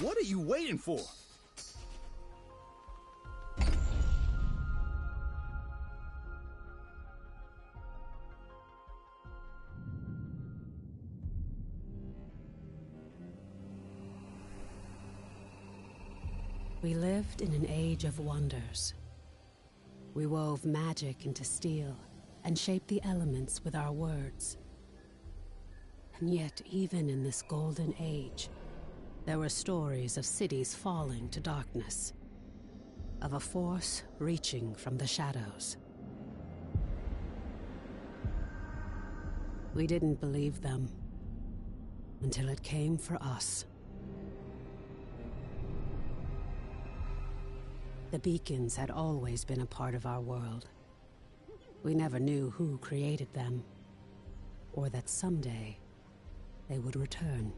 What are you waiting for? We lived in an age of wonders. We wove magic into steel and shaped the elements with our words. And yet, even in this golden age, there were stories of cities falling to darkness, of a force reaching from the shadows. We didn't believe them until it came for us. The beacons had always been a part of our world. We never knew who created them, or that someday they would return.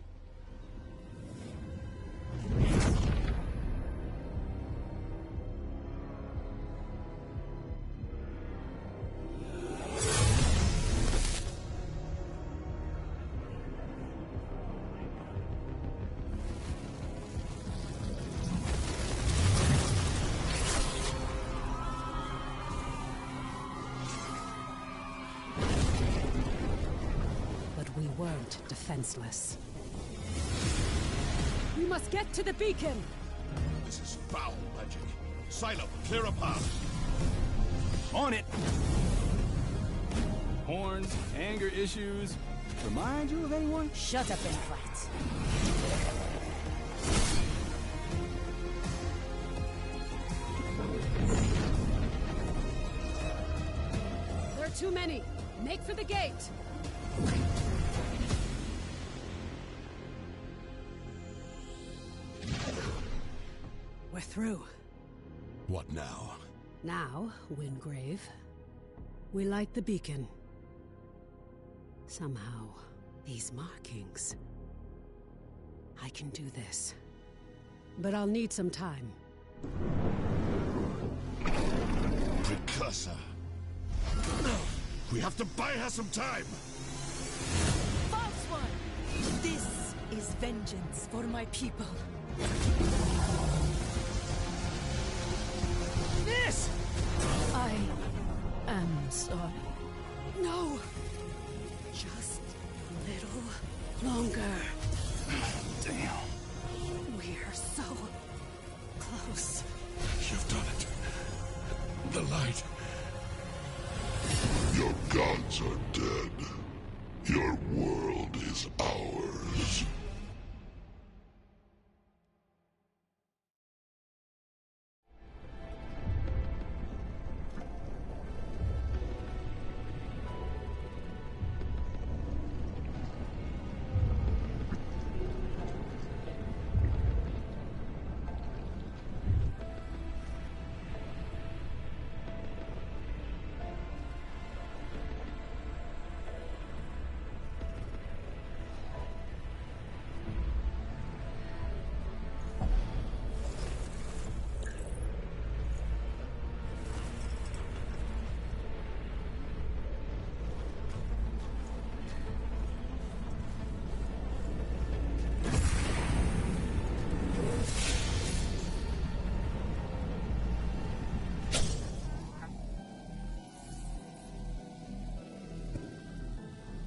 We weren't defenseless. We must get to the beacon! This is foul magic. Silo, clear a path. On it! Horns, anger issues. Remind you of anyone? Shut up and fight. There are too many. Make for the gate! We're through. What now? Now, Wingrave, we light the beacon. Somehow, these markings... I can do this. But I'll need some time. Precursor. We have to buy her some time! False one! This is vengeance for my people. This! I am sorry. No! Just a little longer. Damn. We're so close. You've done it. The light. Your gods are dead. Your world is ours.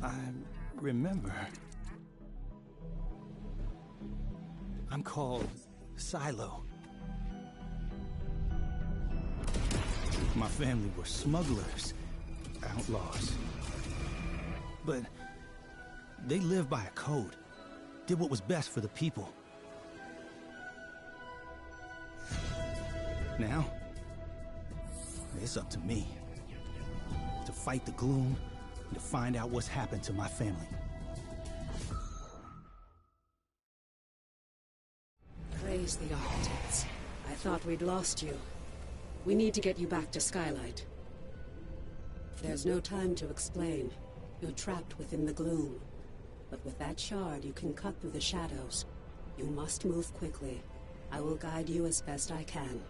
I remember. I'm called Silo. My family were smugglers, outlaws. But they lived by a code, did what was best for the people. Now, it's up to me to fight the gloom and to find out what's happened to my family. Praise the architects. I thought we'd lost you. We need to get you back to Skylight. There's no time to explain. You're trapped within the gloom. But with that shard, you can cut through the shadows. You must move quickly. I will guide you as best I can.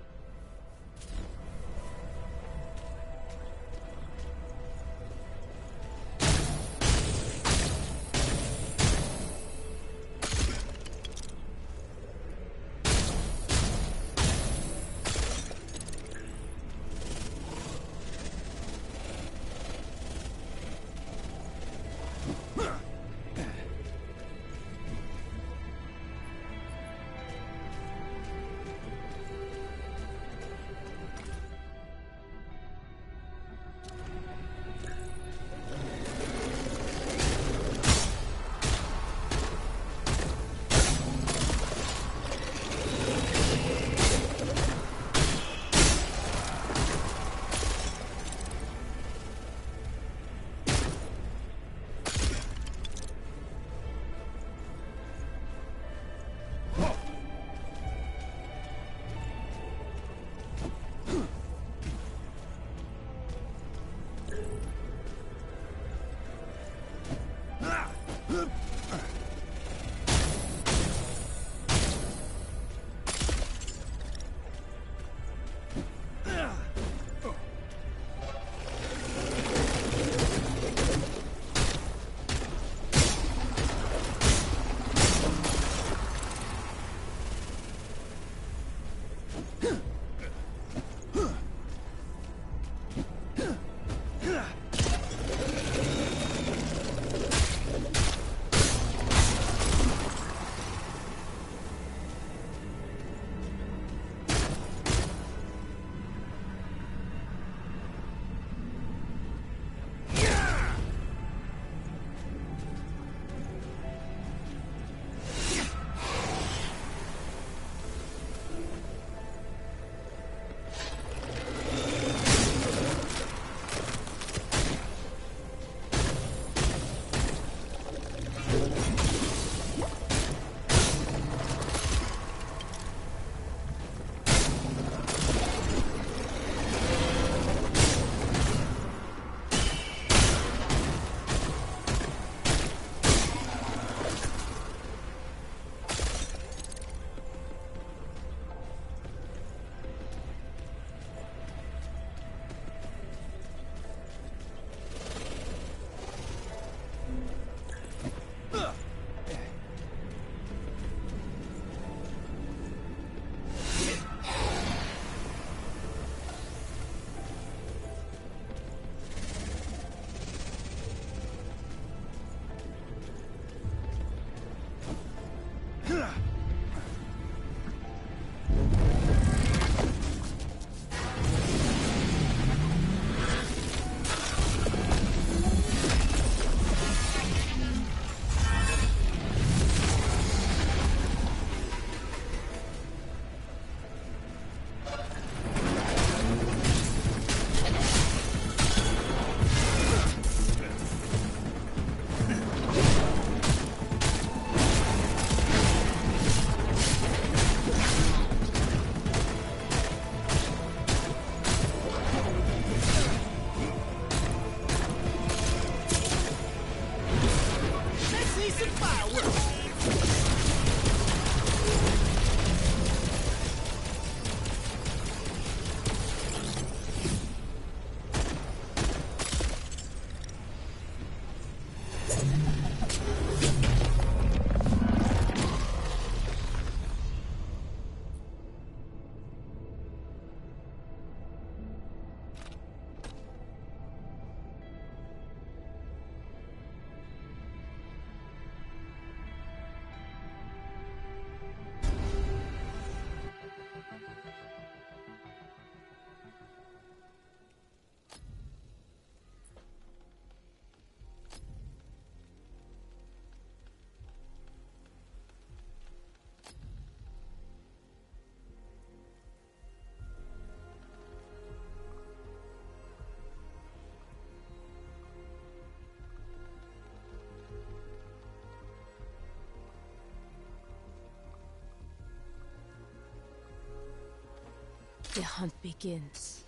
The hunt begins.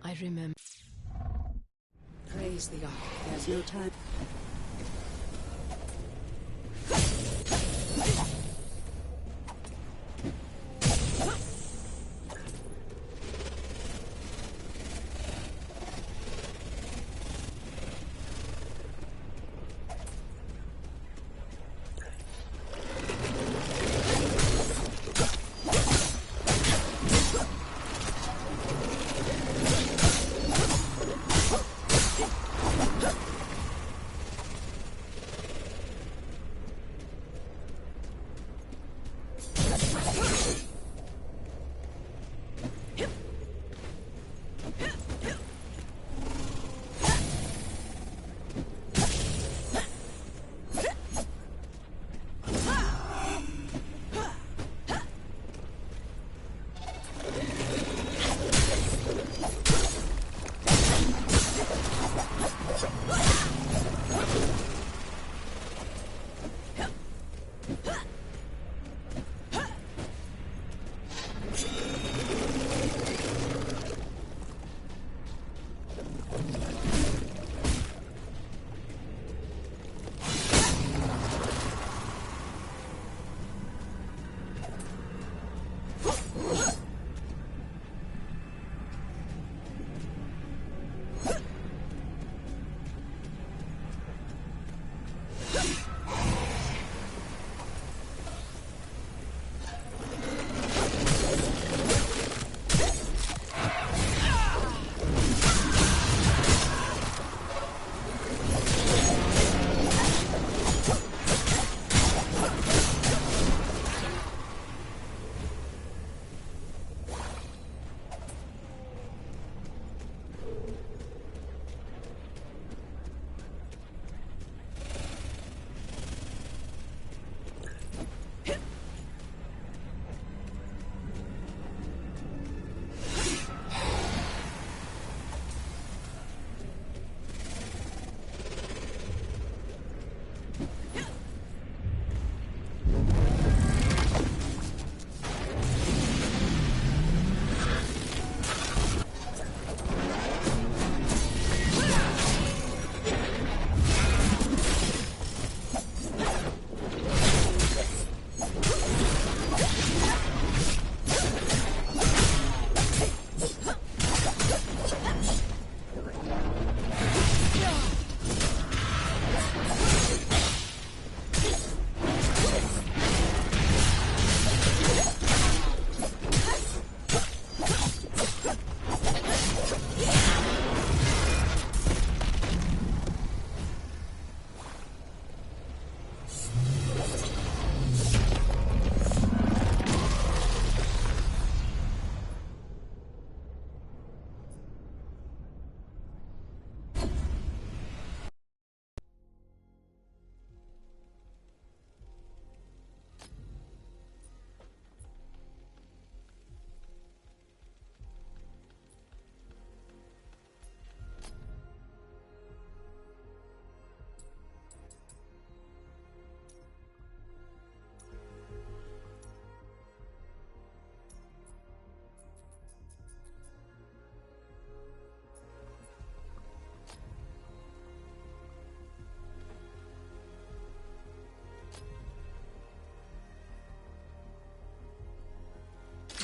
I remember. Praise the Ark. There's no time.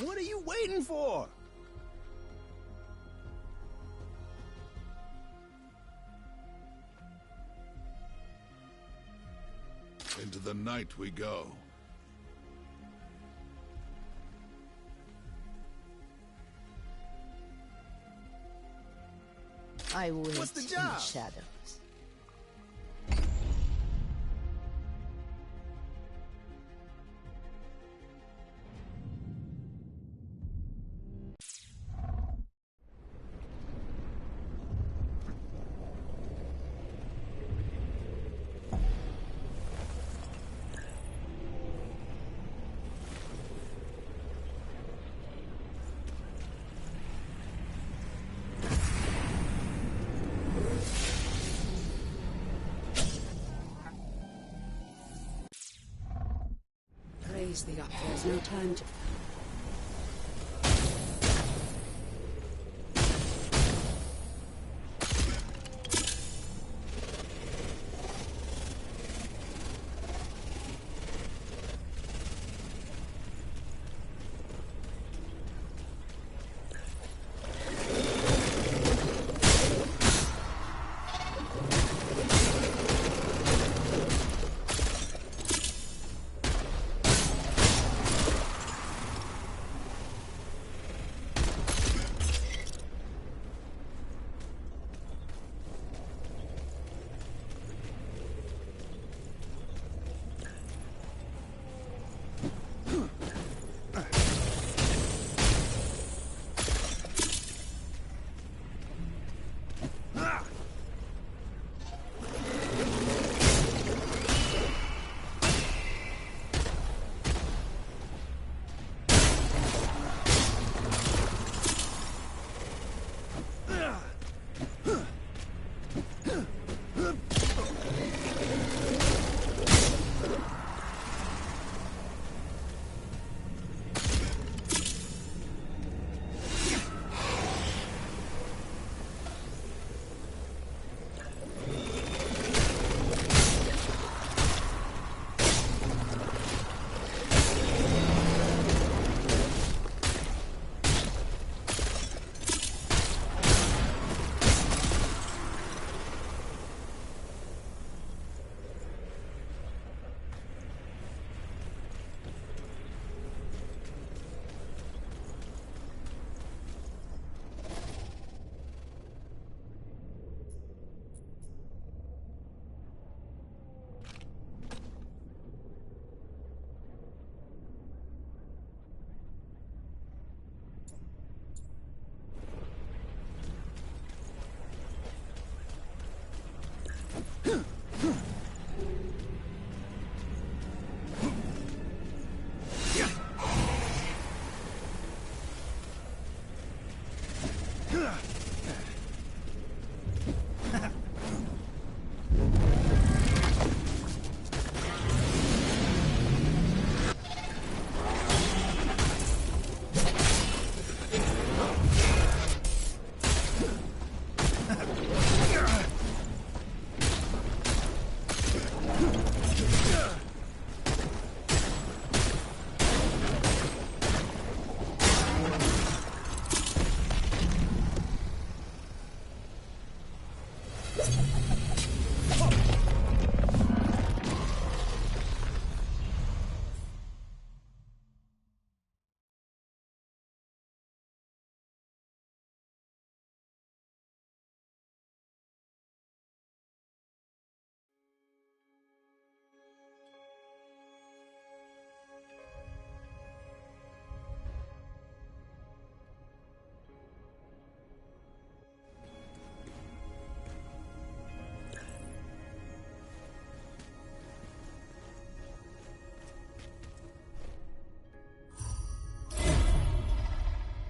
What are you waiting for? Into the night we go. I wait What's the in job? the shadows. There's no time to...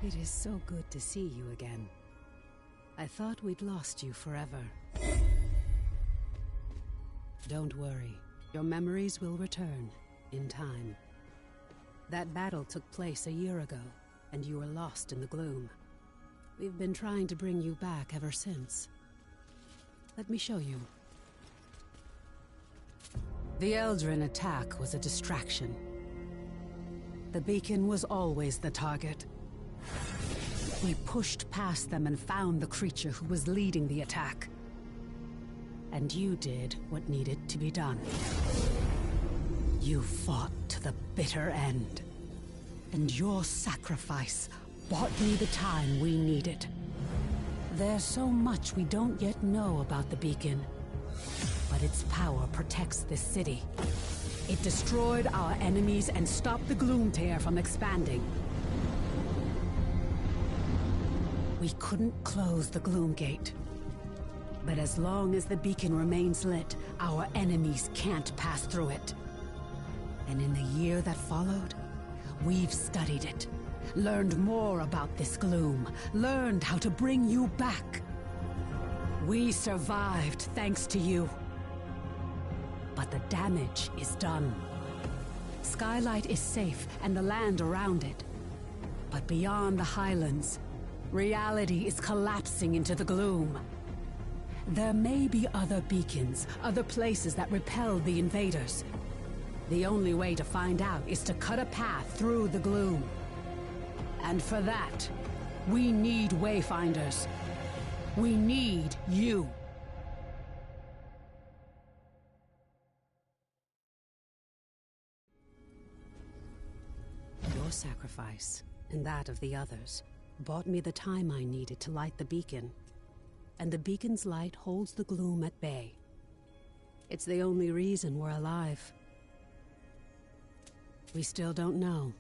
It is so good to see you again. I thought we'd lost you forever. Don't worry. Your memories will return, in time. That battle took place a year ago, and you were lost in the gloom. We've been trying to bring you back ever since. Let me show you. The Eldrin attack was a distraction. The beacon was always the target. We pushed past them and found the creature who was leading the attack. And you did what needed to be done. You fought to the bitter end. And your sacrifice bought me the time we needed. There's so much we don't yet know about the beacon. But its power protects this city. It destroyed our enemies and stopped the Gloom Tear from expanding. We couldn't close the Gloom Gate. But as long as the beacon remains lit, our enemies can't pass through it. And in the year that followed, we've studied it, learned more about this gloom, learned how to bring you back. We survived thanks to you. But the damage is done. Skylight is safe and the land around it. But beyond the highlands, reality is collapsing into the gloom. There may be other beacons, other places that repel the invaders. The only way to find out is to cut a path through the gloom. And for that, we need Wayfinders. We need you. Your sacrifice, and that of the others, bought me the time I needed to light the beacon. And the beacon's light holds the gloom at bay. It's the only reason we're alive. We still don't know.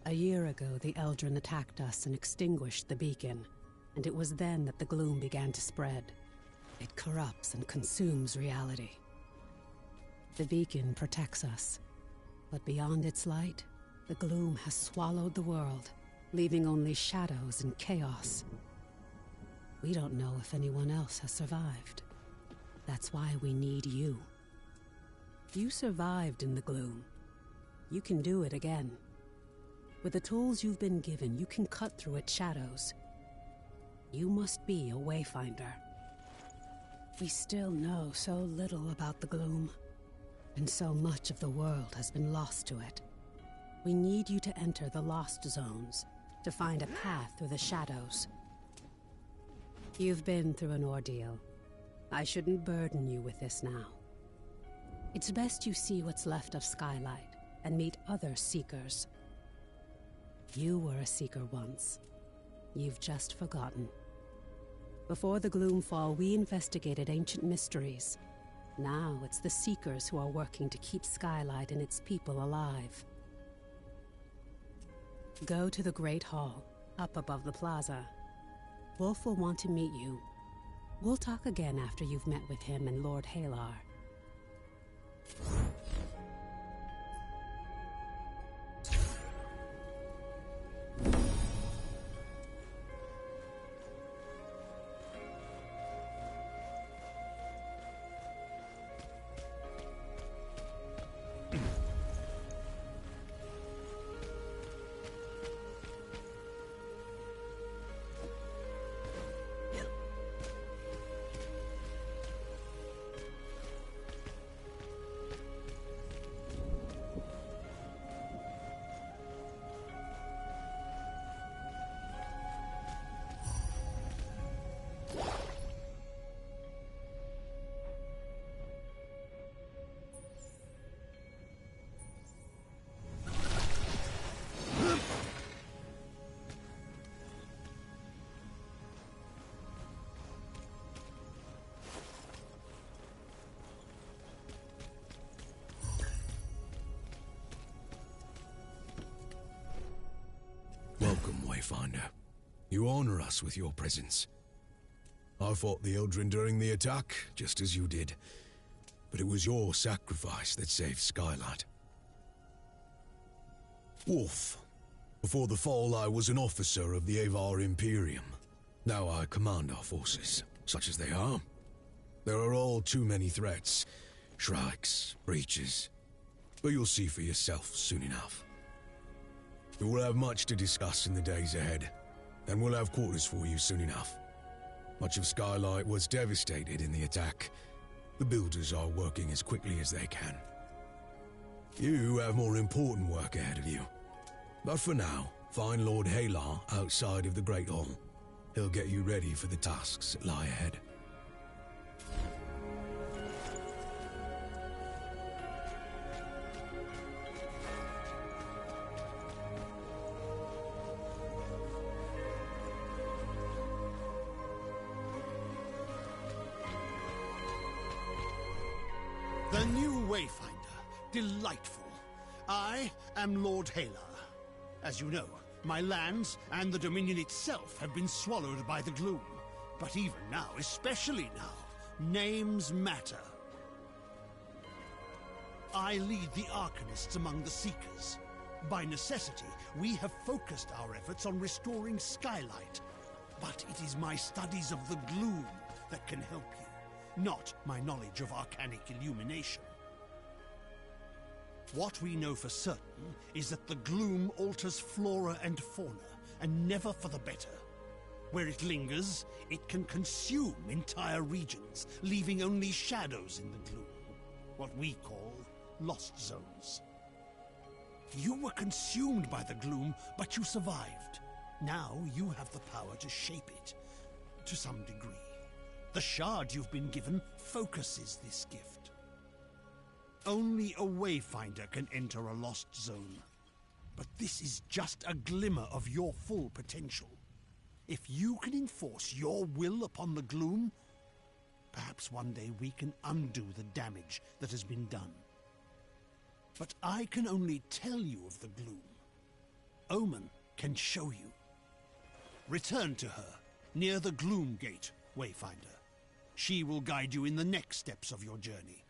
A year ago, the Eldrin attacked us and extinguished the beacon, and it was then that the gloom began to spread. It corrupts and consumes reality. The beacon protects us, but beyond its light, the gloom has swallowed the world, leaving only shadows and chaos. We don't know if anyone else has survived. That's why we need you. You survived in the gloom. You can do it again. With the tools you've been given, you can cut through its shadows. You must be a Wayfinder. We still know so little about the gloom, and so much of the world has been lost to it. We need you to enter the Lost Zones, to find a path through the shadows. You've been through an ordeal. I shouldn't burden you with this now. It's best you see what's left of Skylight, and meet other Seekers. You were a Seeker once. You've just forgotten. Before the Gloomfall, we investigated ancient mysteries. Now it's the Seekers who are working to keep Skylight and its people alive. Go to the Great Hall, up above the plaza. Wolf will want to meet you. We'll talk again after you've met with him and Lord Halar. Welcome, Wayfinder. You honor us with your presence. I fought the Eldrin during the attack, just as you did. But it was your sacrifice that saved Skylight. Wolf. Before the fall, I was an officer of the Avar Imperium. Now I command our forces, such as they are. There are all too many threats. Shrikes, breaches. But you'll see for yourself soon enough. We will have much to discuss in the days ahead, and we'll have quarters for you soon enough. Much of Skylight was devastated in the attack. The builders are working as quickly as they can. You have more important work ahead of you. But for now, find Lord Halar outside of the Great Hall. He'll get you ready for the tasks that lie ahead. The new Wayfinder. Delightful. I am Lord Halar. As you know, my lands and the Dominion itself have been swallowed by the gloom. But even now, especially now, names matter. I lead the Arcanists among the Seekers. By necessity, we have focused our efforts on restoring Skylight. But it is my studies of the gloom that can help you. Not my knowledge of arcanic illumination. What we know for certain is that the gloom alters flora and fauna, and never for the better. Where it lingers, it can consume entire regions, leaving only shadows in the gloom. What we call lost zones. You were consumed by the gloom, but you survived. Now you have the power to shape it, to some degree. The shard you've been given focuses this gift. Only a Wayfinder can enter a lost zone. But this is just a glimmer of your full potential. If you can enforce your will upon the gloom, perhaps one day we can undo the damage that has been done. But I can only tell you of the gloom. Omen can show you. Return to her, near the Gloom Gate, Wayfinder. She will guide you in the next steps of your journey.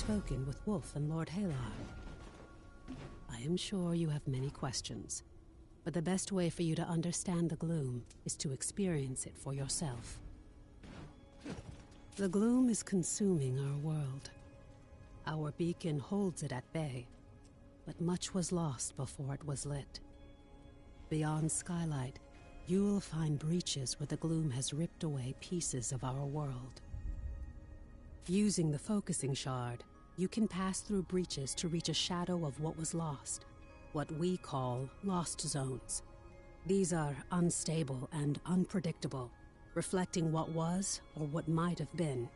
spoken with Wolf and Lord Halar? I am sure you have many questions, but the best way for you to understand the gloom is to experience it for yourself. The gloom is consuming our world. Our beacon holds it at bay, but much was lost before it was lit. Beyond Skylight, you will find breaches where the gloom has ripped away pieces of our world. Using the focusing shard, you can pass through breaches to reach a shadow of what was lost, what we call lost zones. These are unstable and unpredictable, reflecting what was or what might have been.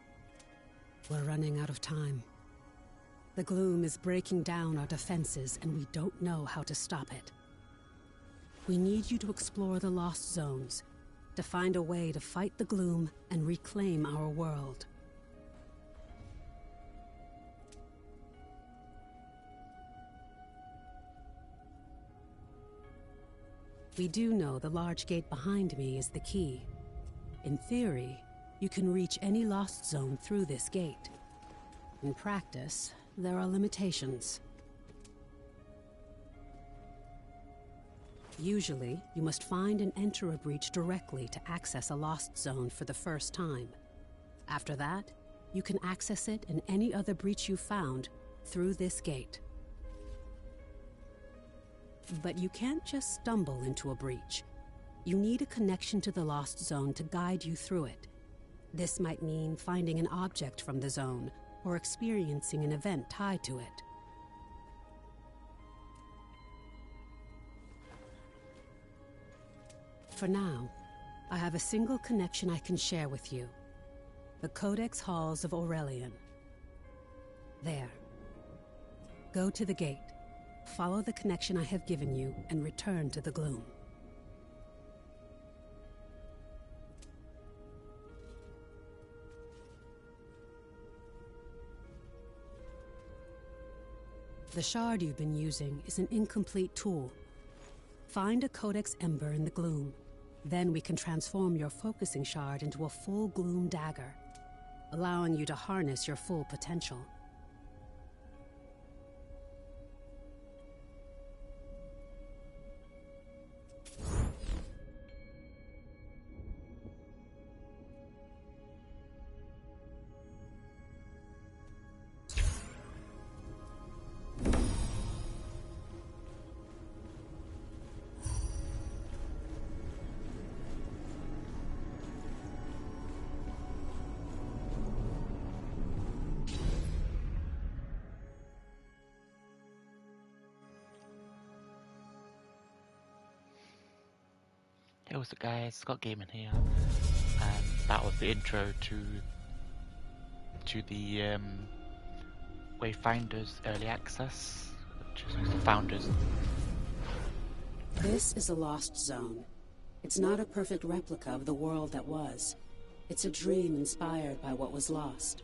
We're running out of time. The gloom is breaking down our defenses, and we don't know how to stop it. We need you to explore the lost zones, to find a way to fight the gloom and reclaim our world. We do know the large gate behind me is the key. In theory, you can reach any lost zone through this gate. In practice, there are limitations. Usually, you must find and enter a breach directly to access a lost zone for the first time. After that, you can access it and any other breach you found through this gate. But you can't just stumble into a breach. You need a connection to the lost zone to guide you through it. This might mean finding an object from the zone, or experiencing an event tied to it. For now, I have a single connection I can share with you. The Codex Halls of Aurelian. There. Go to the gate, follow the connection I have given you, and return to the gloom. The shard you've been using is an incomplete tool. Find a Codex Ember in the gloom. Then we can transform your focusing shard into a full gloom dagger, allowing you to harness your full potential. Hey, what's up guys, Scott Gaming here, and that was the intro to the WayFinder's Early Access, which is the founders. This is a lost zone. It's not a perfect replica of the world that was. It's a dream inspired by what was lost.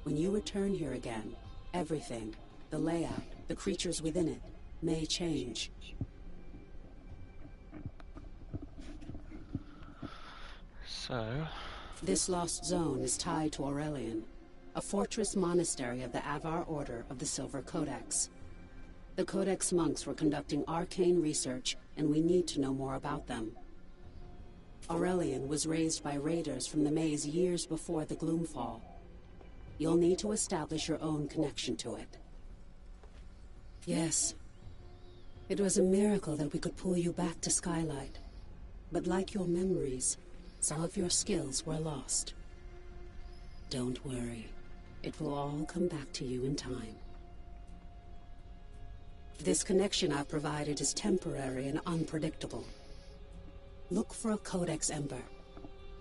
When you return here again, everything, the layout, the creatures within it, may change. So... This lost zone is tied to Aurelian, a fortress monastery of the Avar Order of the Silver Codex. The Codex monks were conducting arcane research, and we need to know more about them. Aurelian was raised by raiders from the maze years before the Gloomfall. You'll need to establish your own connection to it. Yes. It was a miracle that we could pull you back to Skylight. But like your memories, some of your skills were lost. Don't worry. It will all come back to you in time. This connection I've provided is temporary and unpredictable. Look for a Codex Ember.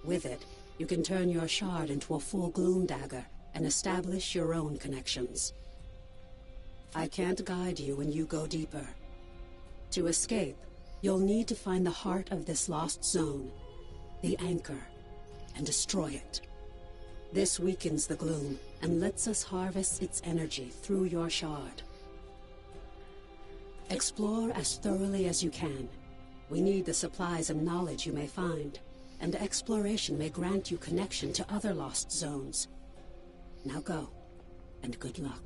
With it, you can turn your shard into a full gloom dagger and establish your own connections. I can't guide you when you go deeper. To escape, you'll need to find the heart of this lost zone, the anchor, and destroy it. This weakens the gloom and lets us harvest its energy through your shard. Explore as thoroughly as you can. We need the supplies and knowledge you may find, and exploration may grant you connection to other lost zones. Now go, and good luck.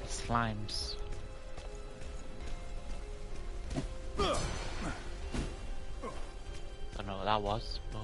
Slimes. Don't know what that was, but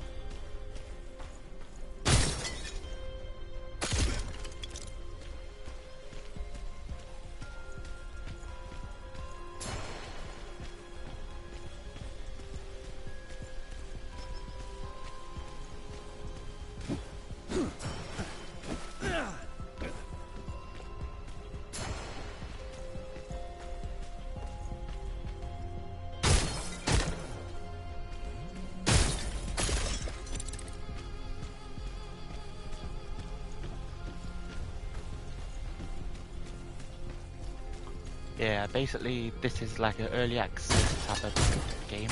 yeah, basically this is like an early access type of game,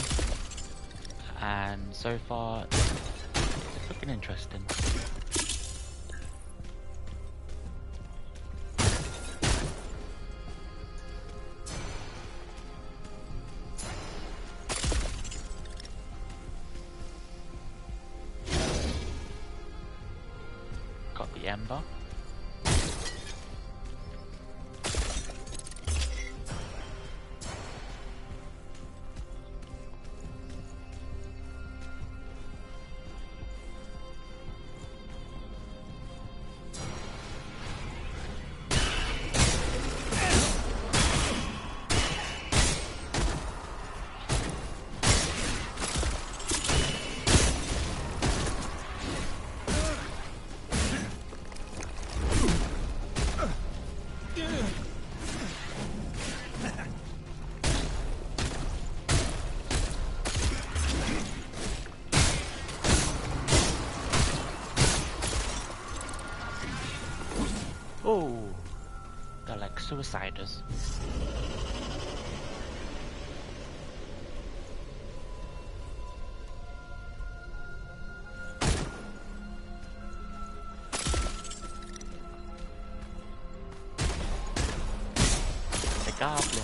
and so far it's looking interesting. Got the ember. Oh, they're like suiciders. The goblin.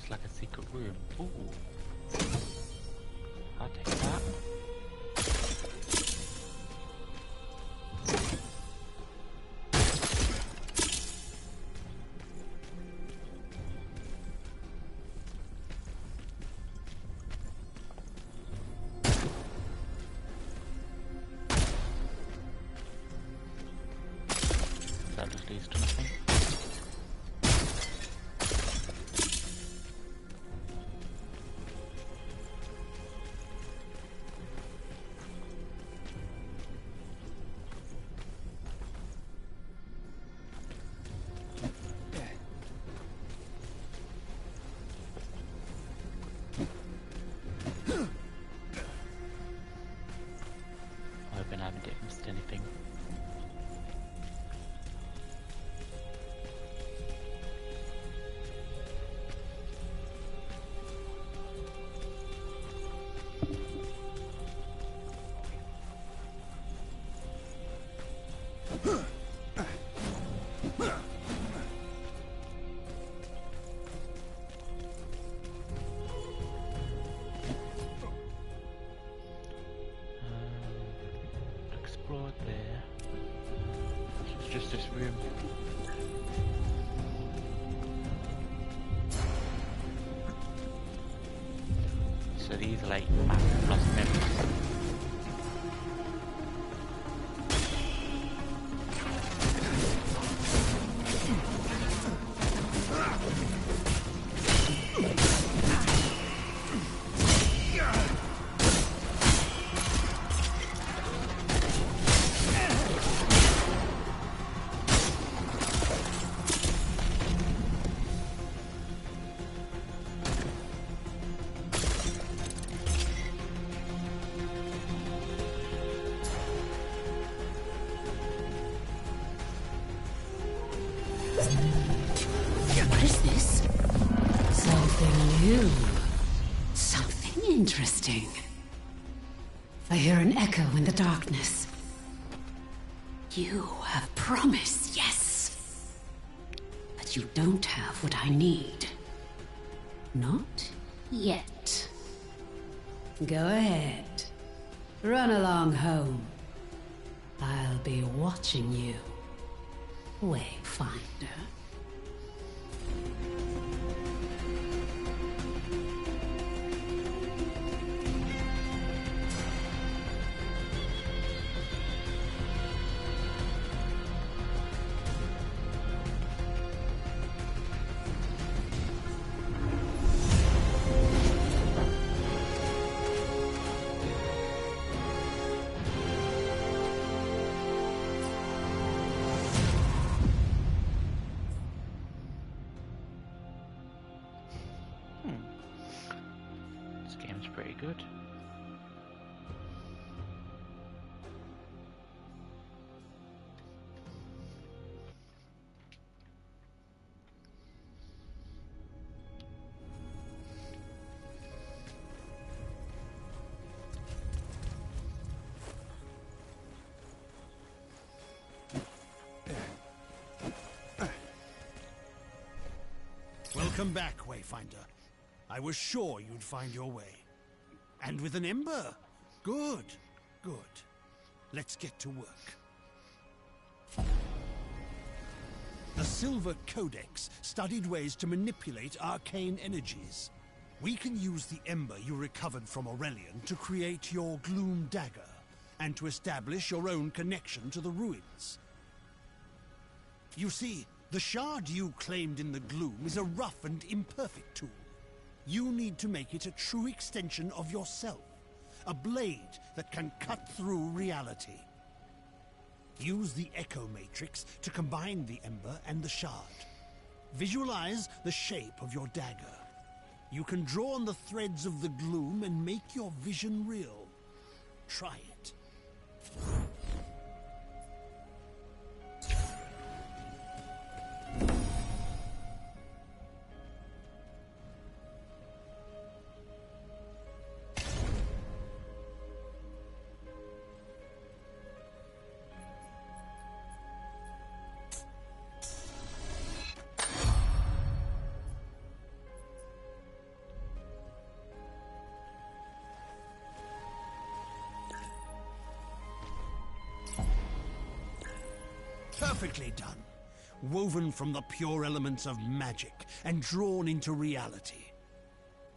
Like a secret room. Ooh. I'll take that. That just leads to nothing. I haven't missed anything. Explored there. It's just this room. So these are like massive lost memories. Something new. Something interesting. I hear an echo in the darkness. You have promise, yes. But you don't have what I need. Not yet. Go ahead. Run along home. I'll be watching you, Wayfinder. This game's pretty good. Welcome back, Wayfinder. I was sure you'd find your way. And with an ember? Good, good. Let's get to work. The Silver Codex studied ways to manipulate arcane energies. We can use the ember you recovered from Aurelian to create your Gloom Dagger, and to establish your own connection to the ruins. You see, the shard you claimed in the gloom is a rough and imperfect tool. You need to make it a true extension of yourself, a blade that can cut through reality. Use the Echo Matrix to combine the ember and the shard. Visualize the shape of your dagger. You can draw on the threads of the gloom and make your vision real. Try it. Perfectly done. Woven from the pure elements of magic and drawn into reality.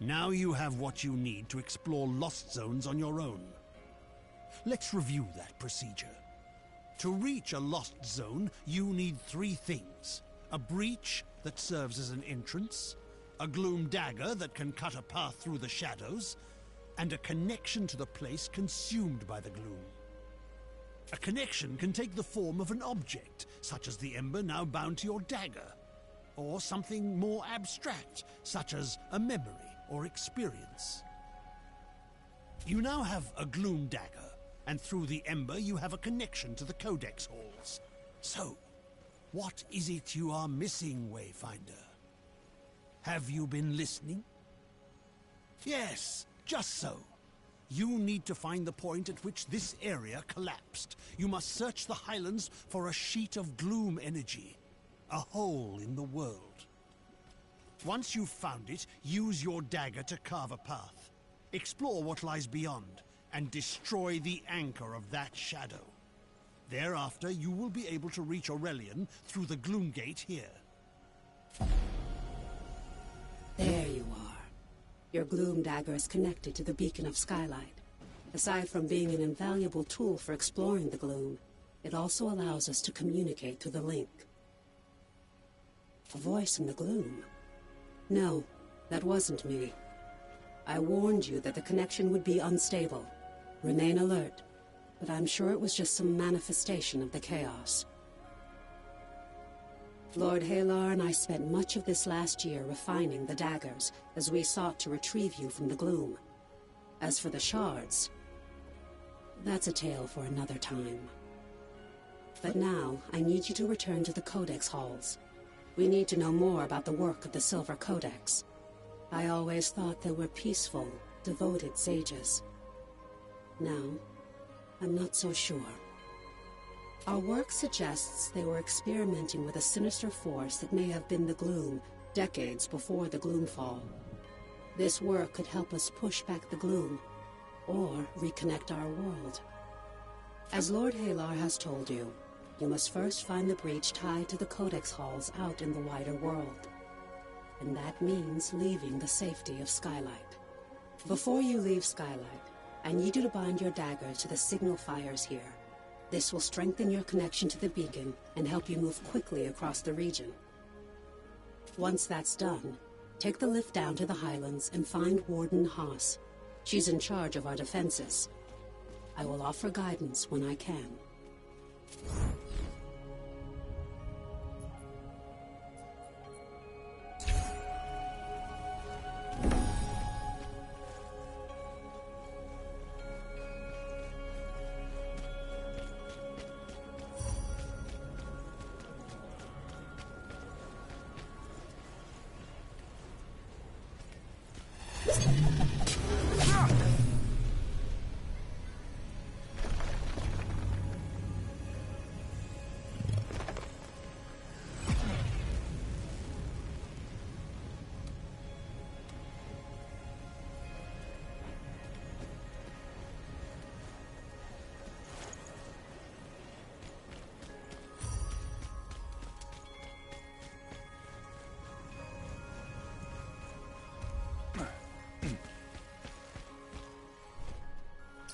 Now you have what you need to explore lost zones on your own. Let's review that procedure. To reach a lost zone, you need 3 things. A breach that serves as an entrance, a gloom dagger that can cut a path through the shadows, and a connection to the place consumed by the gloom. A connection can take the form of an object, such as the ember now bound to your dagger, or something more abstract, such as a memory or experience. You now have a gloom dagger, and through the ember you have a connection to the Codex halls. So, what is it you are missing, Wayfinder? Have you been listening? Yes, just so. You need to find the point at which this area collapsed. You must search the Highlands for a sheet of gloom energy, a hole in the world. Once you've found it, use your dagger to carve a path. Explore what lies beyond, and destroy the anchor of that shadow. Thereafter, you will be able to reach Aurelian through the Gloom Gate here. There you are. Your gloom dagger is connected to the beacon of Skylight. Aside from being an invaluable tool for exploring the gloom, it also allows us to communicate through the link. A voice in the gloom? No, that wasn't me. I warned you that the connection would be unstable. Remain alert, but I'm sure it was just some manifestation of the chaos. Lord Halar and I spent much of this last year refining the daggers as we sought to retrieve you from the gloom. As for the shards, that's a tale for another time. But now, I need you to return to the Codex halls. We need to know more about the work of the Silver Codex. I always thought they were peaceful, devoted sages. Now, I'm not so sure. Our work suggests they were experimenting with a sinister force that may have been the Gloom, decades before the Gloomfall. This work could help us push back the Gloom, or reconnect our world. As Lord Halar has told you, you must first find the breach tied to the Codex halls out in the wider world. And that means leaving the safety of Skylight. Before you leave Skylight, I need you to bind your dagger to the signal fires here. This will strengthen your connection to the beacon and help you move quickly across the region. Once that's done, take the lift down to the Highlands and find Warden Haas. She's in charge of our defenses. I will offer guidance when I can.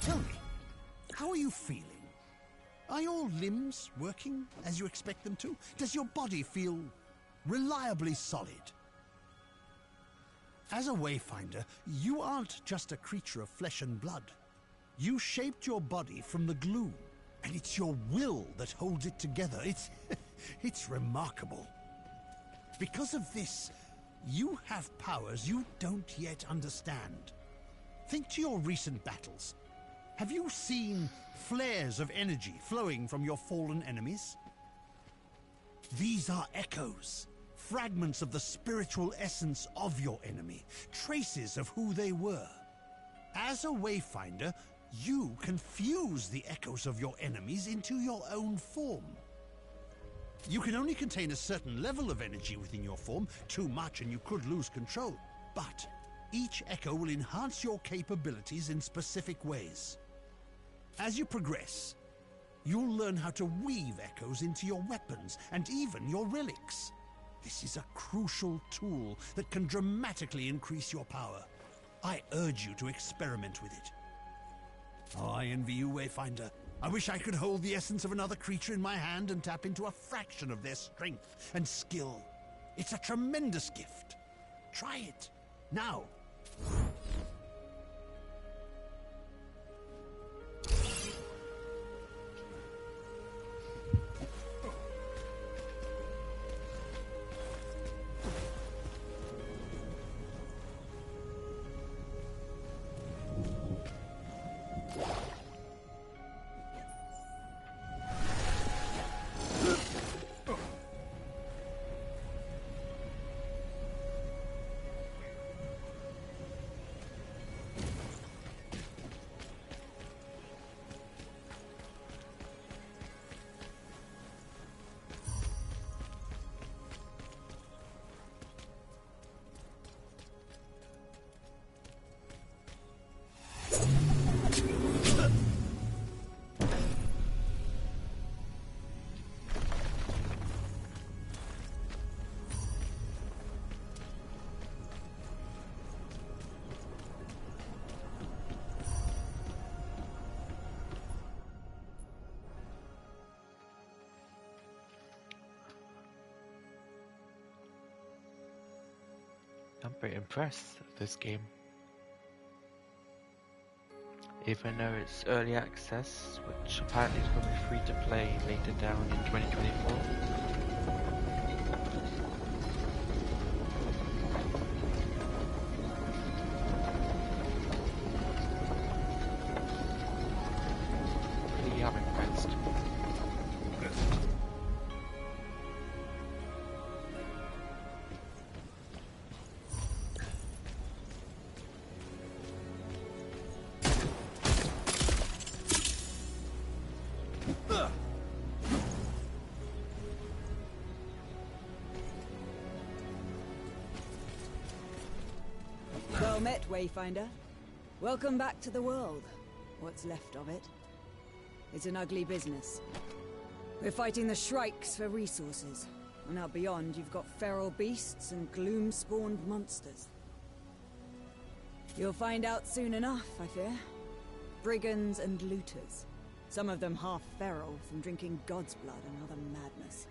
Tell me, how are you feeling? Are your limbs working as you expect them to? Does your body feel reliably solid? As a Wayfinder, you aren't just a creature of flesh and blood. You shaped your body from the gloom, and it's your will that holds it together. It's remarkable. Because of this, you have powers you don't yet understand. Think to your recent battles. Have you seen flares of energy flowing from your fallen enemies? These are echoes, fragments of the spiritual essence of your enemy, traces of who they were. As a Wayfinder, you can fuse the echoes of your enemies into your own form. You can only contain a certain level of energy within your form. Too much and you could lose control. But each echo will enhance your capabilities in specific ways. As you progress, you'll learn how to weave echoes into your weapons and even your relics. This is a crucial tool that can dramatically increase your power. I urge you to experiment with it. Oh, I envy you, Wayfinder. I wish I could hold the essence of another creature in my hand and tap into a fraction of their strength and skill. It's a tremendous gift. Try it, now. I'm pretty impressed with this game. Even though it's early access, which apparently is going to be free to play later down in 2024. Really, I'm impressed. Well met, Wayfinder. Welcome back to the world. What's left of it. It's an ugly business. We're fighting the Shrikes for resources. And out beyond, you've got feral beasts and gloom-spawned monsters. You'll find out soon enough, I fear. Brigands and looters. Some of them half feral from drinking God's blood and other madness.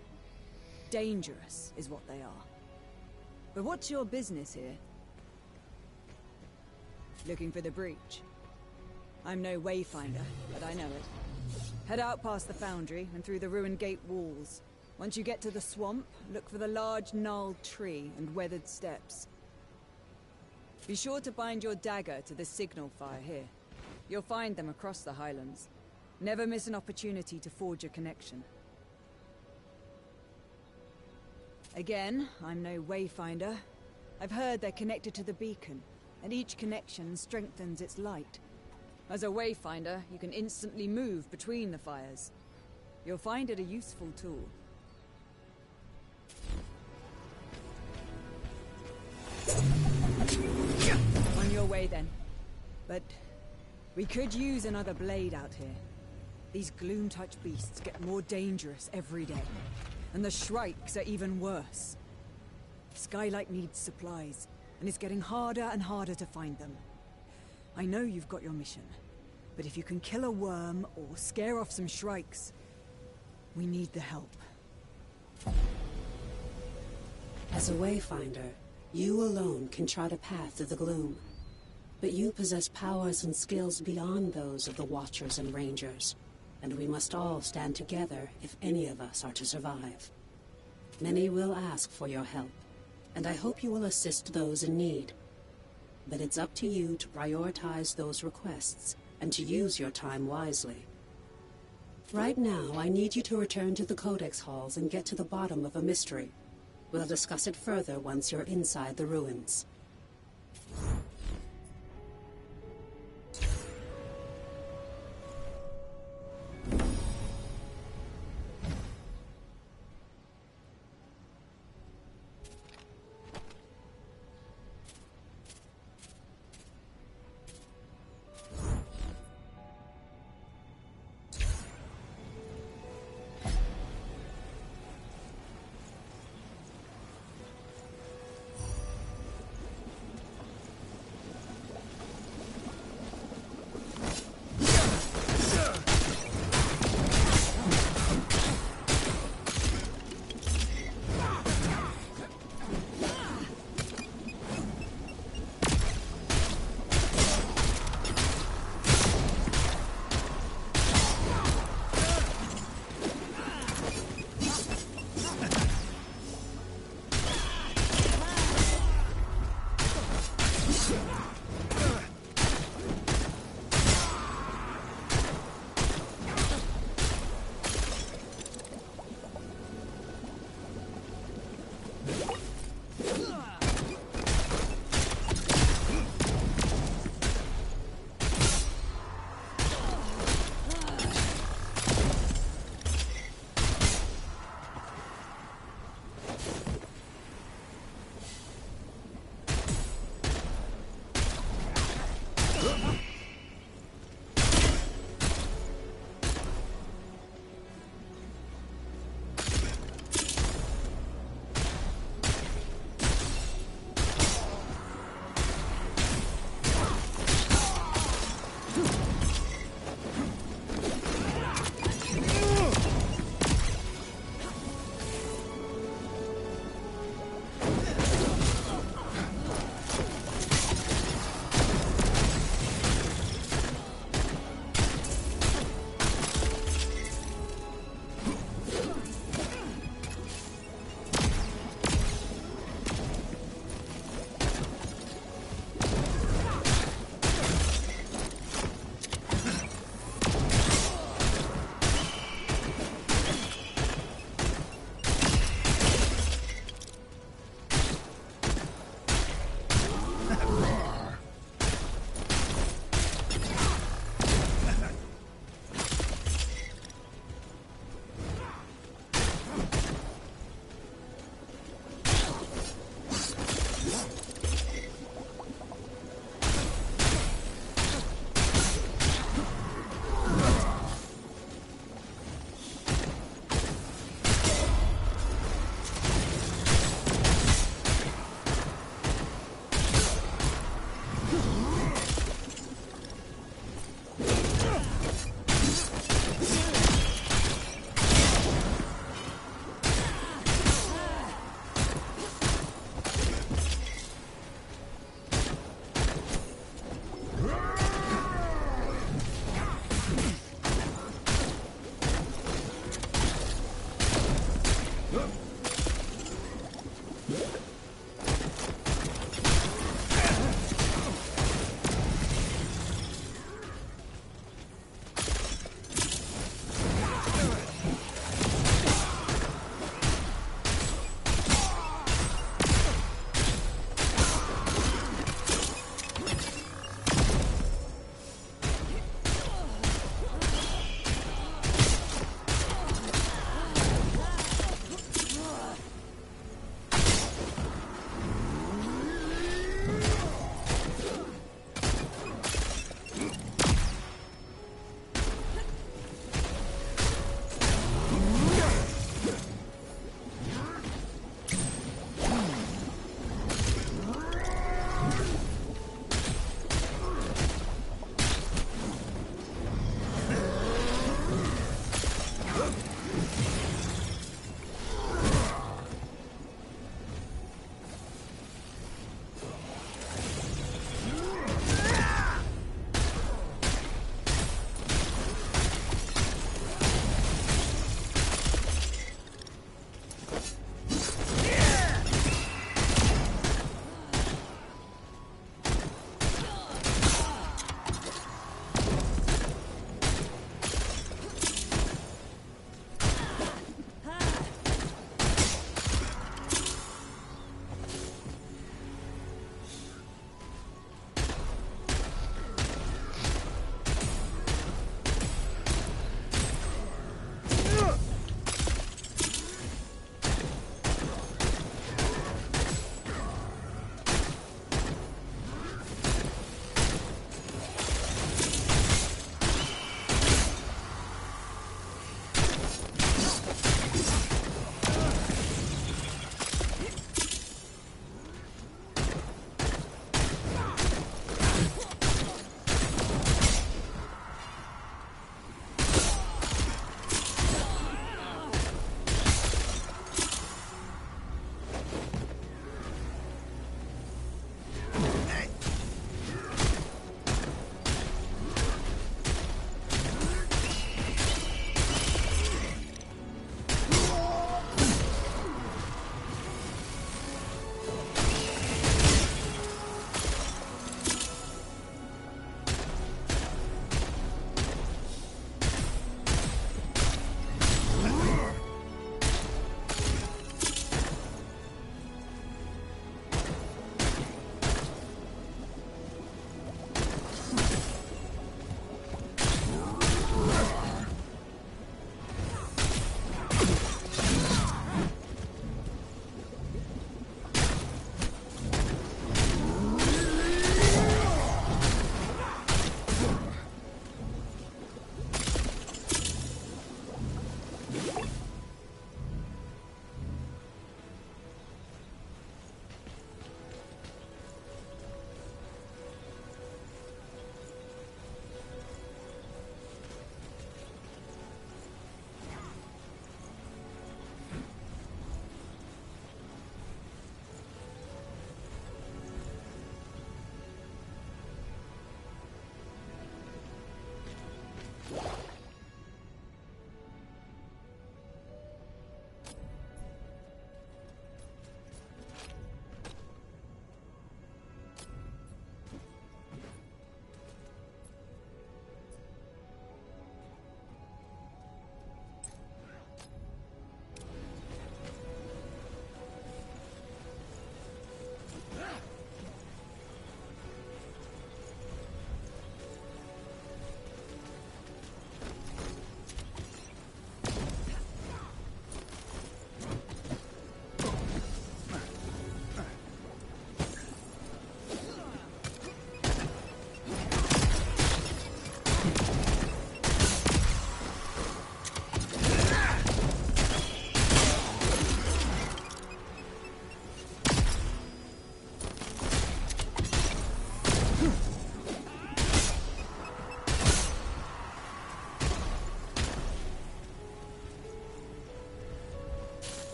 Dangerous is what they are. But what's your business here? Looking for the breach. I'm no Wayfinder, but I know it. Head out past the foundry and through the ruined gate walls. Once you get to the swamp, look for the large gnarled tree and weathered steps. Be sure to bind your dagger to the signal fire here. You'll find them across the Highlands. Never miss an opportunity to forge a connection. Again, I'm no Wayfinder. I've heard they're connected to the beacon, and each connection strengthens its light. As a Wayfinder, you can instantly move between the fires. You'll find it a useful tool. On your way then. But we could use another blade out here. These gloom-touch beasts get more dangerous every day. And the Shrikes are even worse. Skylight needs supplies, and it's getting harder and harder to find them. I know you've got your mission, but if you can kill a worm or scare off some Shrikes, we need the help. As a Wayfinder, you alone can chart a path through the gloom. But you possess powers and skills beyond those of the Watchers and Rangers, and we must all stand together if any of us are to survive. Many will ask for your help, and I hope you will assist those in need. But it's up to you to prioritize those requests, and to use your time wisely. Right now, I need you to return to the Codex Halls and get to the bottom of a mystery. We'll discuss it further once you're inside the ruins.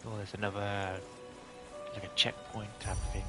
Oh, there's another, like a checkpoint type of thing.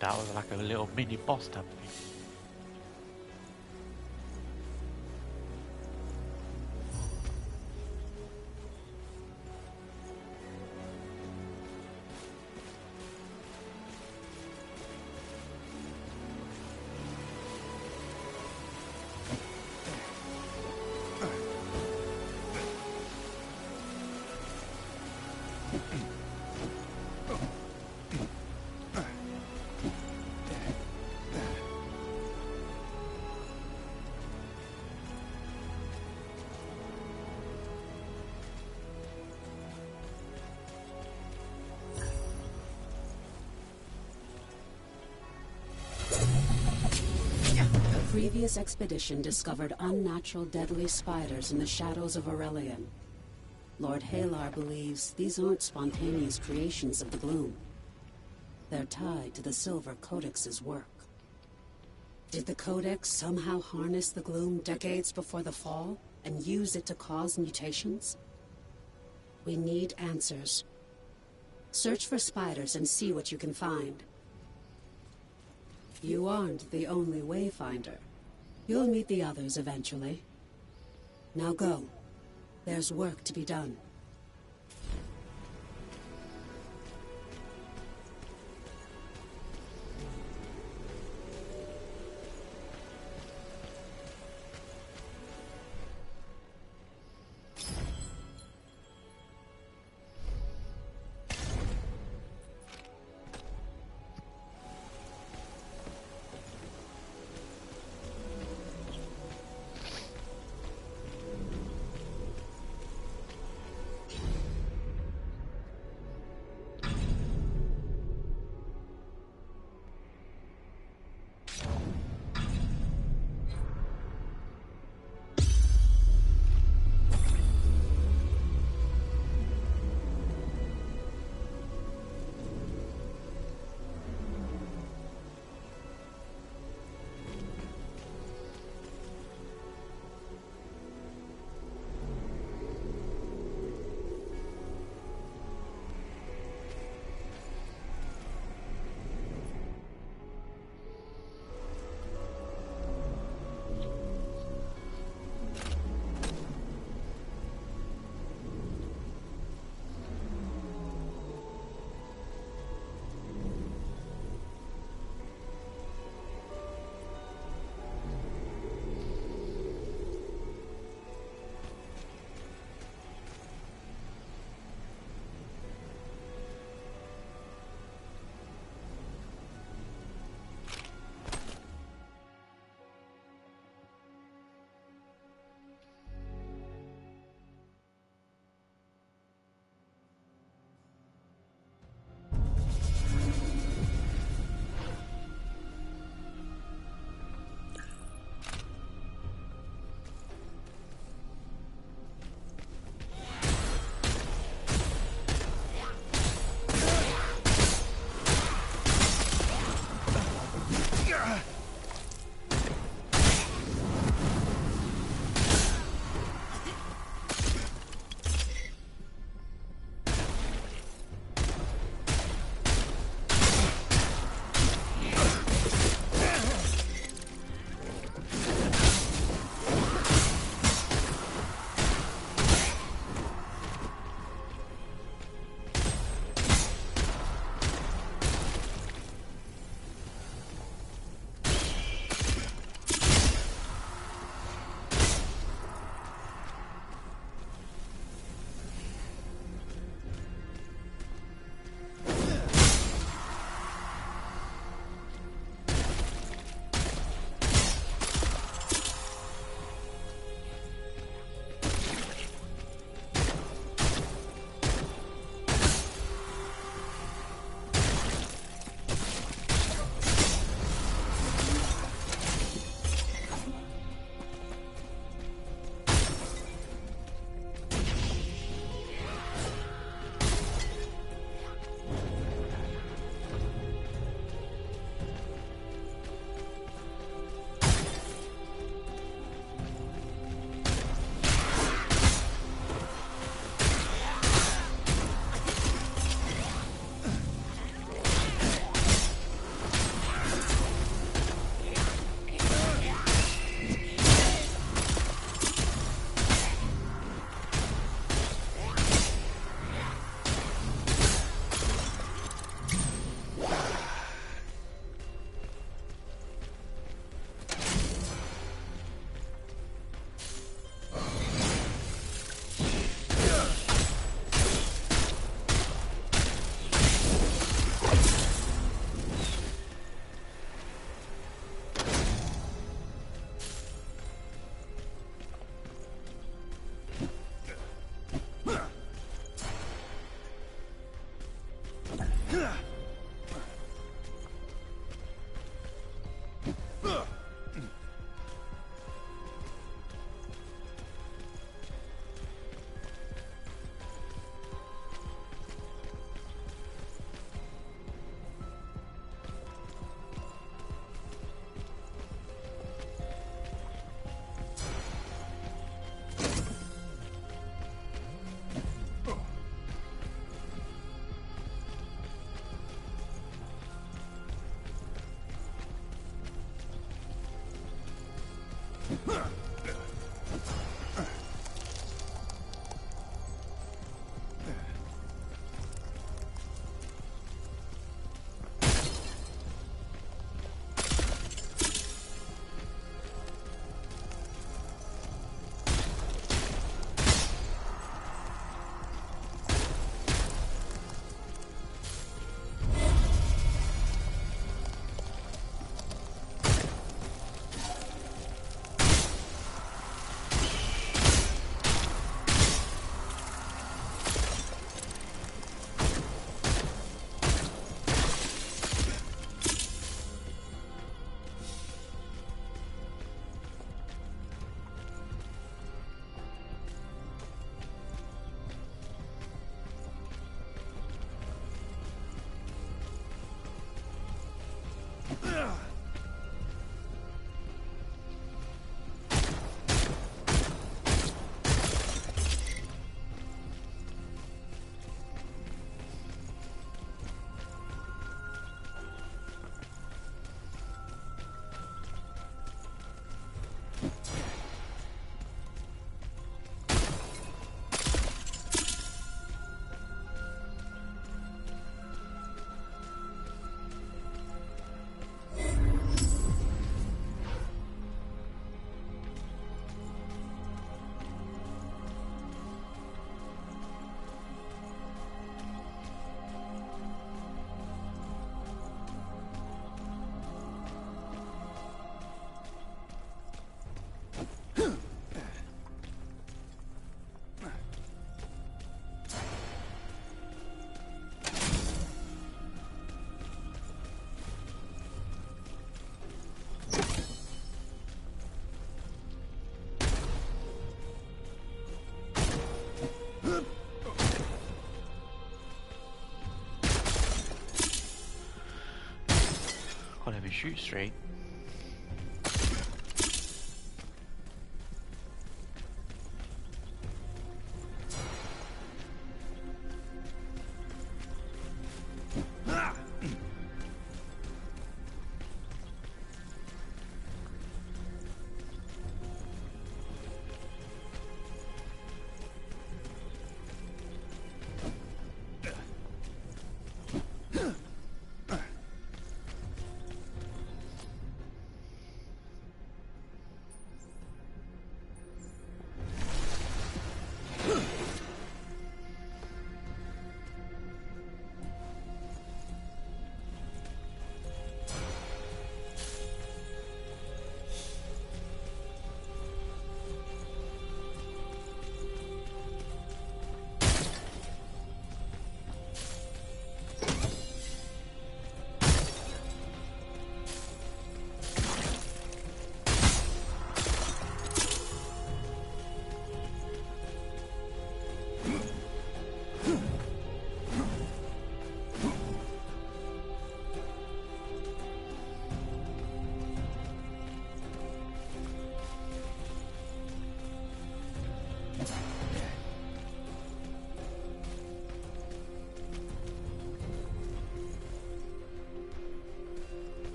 That was like a little mini boss type of thing. A previous expedition discovered unnatural deadly spiders in the shadows of Aurelian. Lord Halar believes these aren't spontaneous creations of the gloom. They're tied to the Silver Codex's work. Did the Codex somehow harness the gloom decades before the fall and use it to cause mutations? We need answers. Search for spiders and see what you can find. You aren't the only Wayfinder. You'll meet the others eventually. Now go. There's work to be done. Can't even shoot straight.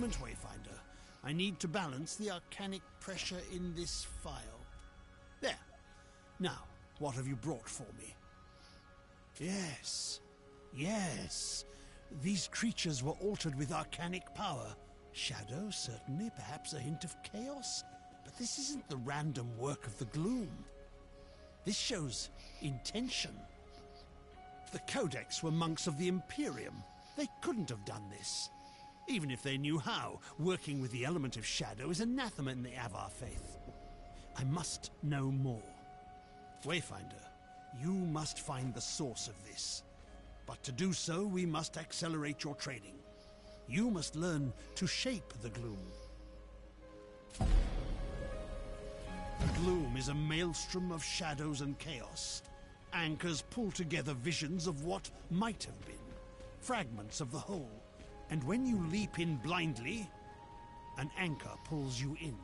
moment, Wayfinder. I need to balance the arcanic pressure in this file. There. Now, what have you brought for me? Yes. Yes. These creatures were altered with arcanic power. Shadow, certainly, perhaps a hint of chaos. But this isn't the random work of the gloom. This shows intention. The Codex were monks of the Imperium. They couldn't have done this. Even if they knew how, working with the element of shadow is anathema in the Avar faith. I must know more. Wayfinder, you must find the source of this. But to do so, we must accelerate your training. You must learn to shape the gloom. The gloom is a maelstrom of shadows and chaos. Anchors pull together visions of what might have been, fragments of the whole. And when you leap in blindly, an anchor pulls you in.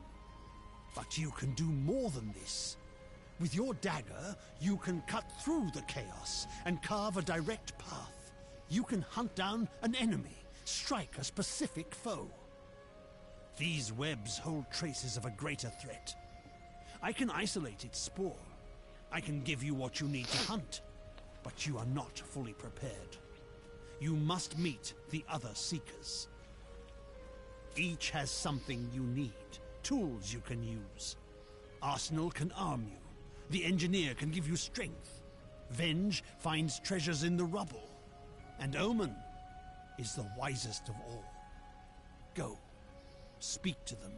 But you can do more than this. With your dagger, you can cut through the chaos and carve a direct path. You can hunt down an enemy, strike a specific foe. These webs hold traces of a greater threat. I can isolate its spore. I can give you what you need to hunt, but you are not fully prepared. You must meet the other Seekers. Each has something you need, tools you can use. Arsenal can arm you. The Engineer can give you strength. Venge finds treasures in the rubble. And Omen is the wisest of all. Go, speak to them.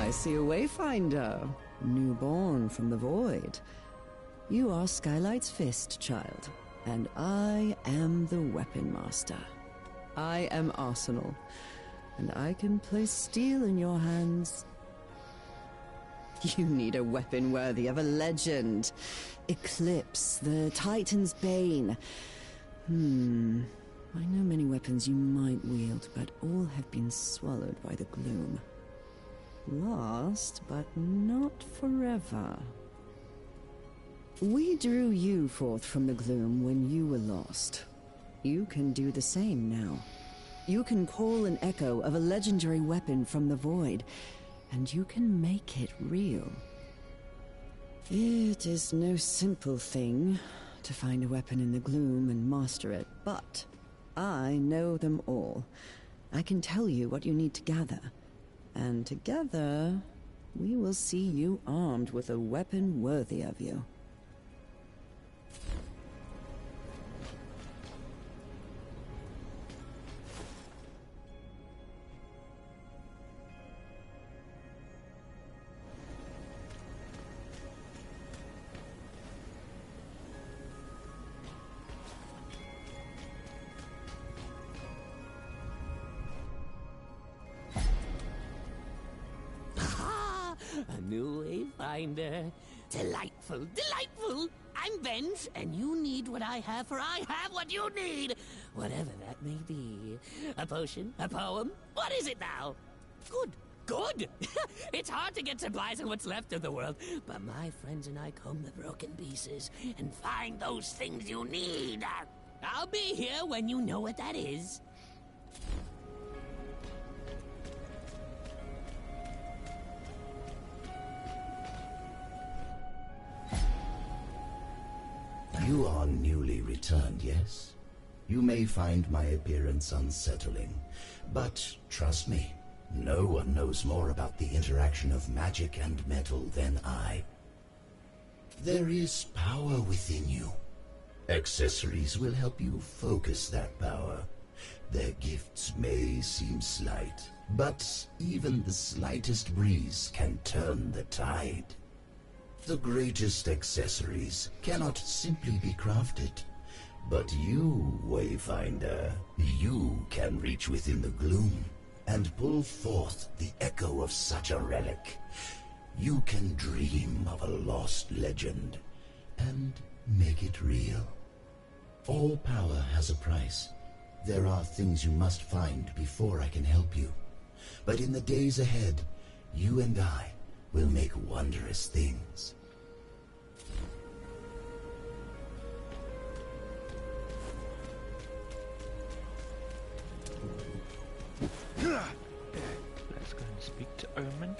I see a Wayfinder, newborn from the void. You are Skylight's fist, child, and I am the Weapon Master. I am Arsenal, and I can place steel in your hands. You need a weapon worthy of a legend. Eclipse, the Titan's Bane. I know many weapons you might wield, but all have been swallowed by the gloom. Lost, but not forever. We drew you forth from the gloom when you were lost. You can do the same now. You can call an echo of a legendary weapon from the void, and you can make it real. It is no simple thing to find a weapon in the gloom and master it, but I know them all. I can tell you what you need to gather, and together we will see you armed with a weapon worthy of you. A new Wayfinder. Delightful, delightful! I'm Benj, and you need what I have, for I have what you need! Whatever that may be. A potion? A poem? What is it now? Good, good! It's hard to get supplies on what's left of the world, but my friends and I comb the broken pieces and find those things you need. I'll be here when you know what that is. You are newly returned, yes? You may find my appearance unsettling, but trust me, no one knows more about the interaction of magic and metal than I. There is power within you. Accessories will help you focus that power. Their gifts may seem slight, but even the slightest breeze can turn the tide. The greatest accessories cannot simply be crafted. But you, Wayfinder, you can reach within the gloom and pull forth the echo of such a relic. You can dream of a lost legend and make it real. All power has a price. There are things you must find before I can help you. But in the days ahead, you and I will make wondrous things. Let's go and speak to Omen.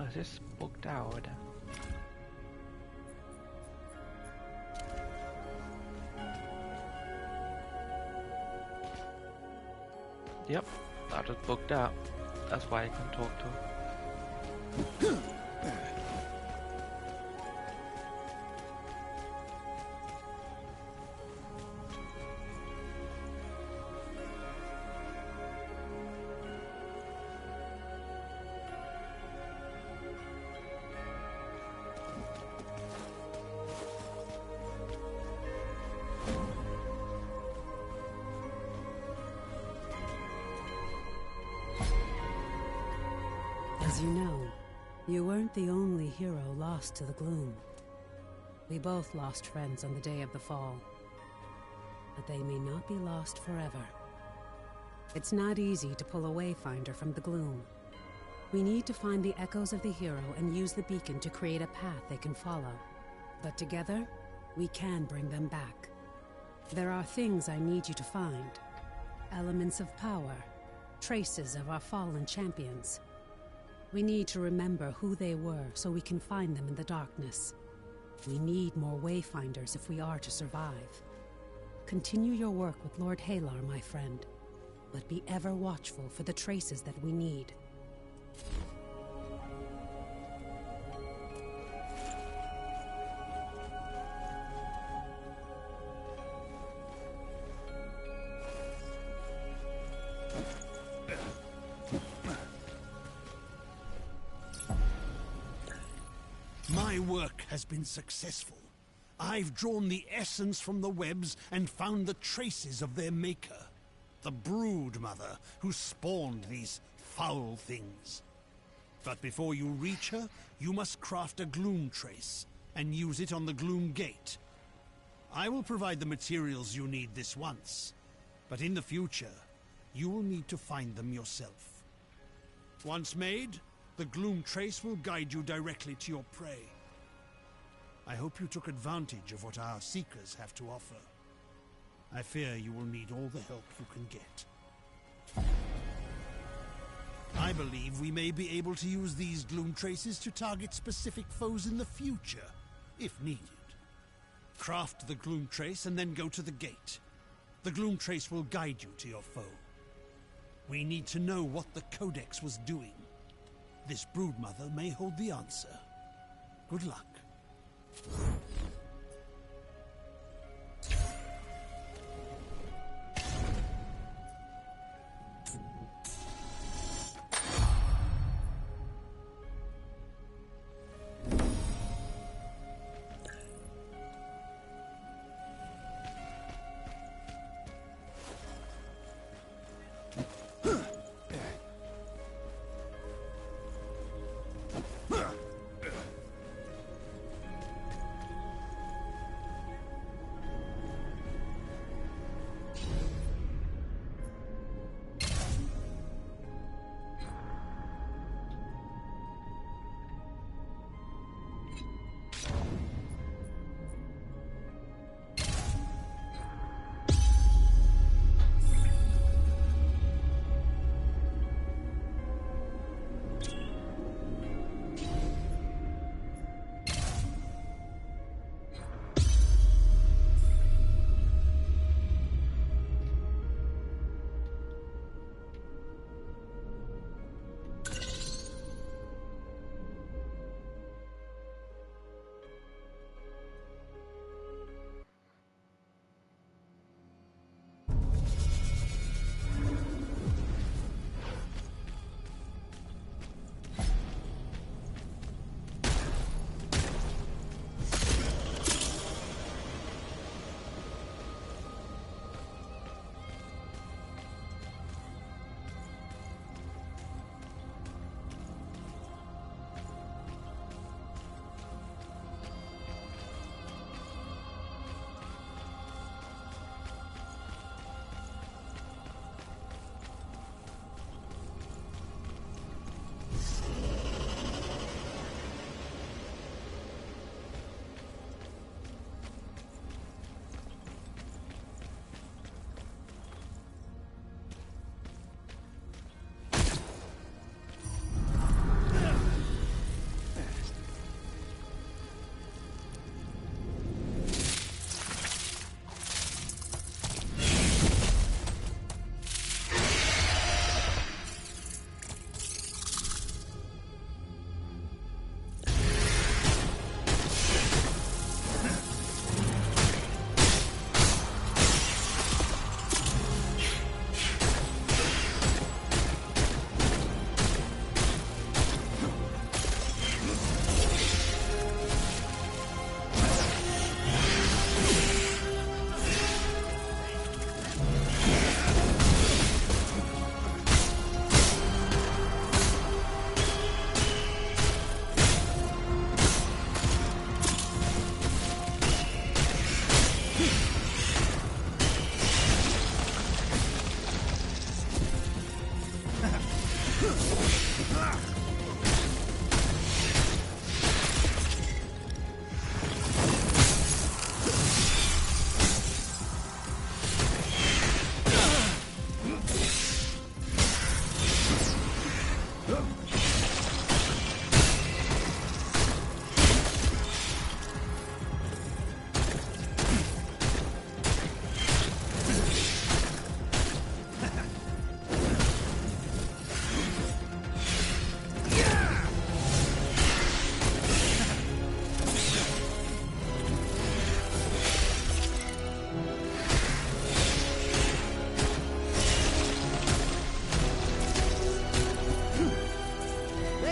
Is this booked out? Yep, that was booked out. That's why I can talk to her. As you know, You weren't the only hero lost to the gloom. We both lost friends on the day of the fall. But they may not be lost forever. It's not easy to pull a Wayfinder from the gloom. We need to find the echoes of the hero and use the beacon to create a path they can follow. But together, we can bring them back. There are things I need you to find. Elements of power, traces of our fallen champions. We need to remember who they were so we can find them in the darkness. We need more Wayfinders if we are to survive. Continue your work with Lord Halar, my friend, but be ever watchful for the traces that we need. My work has been successful. I've drawn the essence from the webs and found the traces of their maker, the Brood Mother who spawned these foul things. But before you reach her, you must craft a gloom trace and use it on the gloom gate. I will provide the materials you need this once, but in the future, you will need to find them yourself. Once made, the gloom trace will guide you directly to your prey. I hope you took advantage of what our seekers have to offer. I fear you will need all the help you can get. I believe we may be able to use these gloom traces to target specific foes in the future, if needed. Craft the gloom trace and then go to the gate. The gloom trace will guide you to your foe. We need to know what the Codex was doing. This Broodmother may hold the answer. Good luck.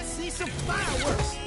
Let's see some fireworks!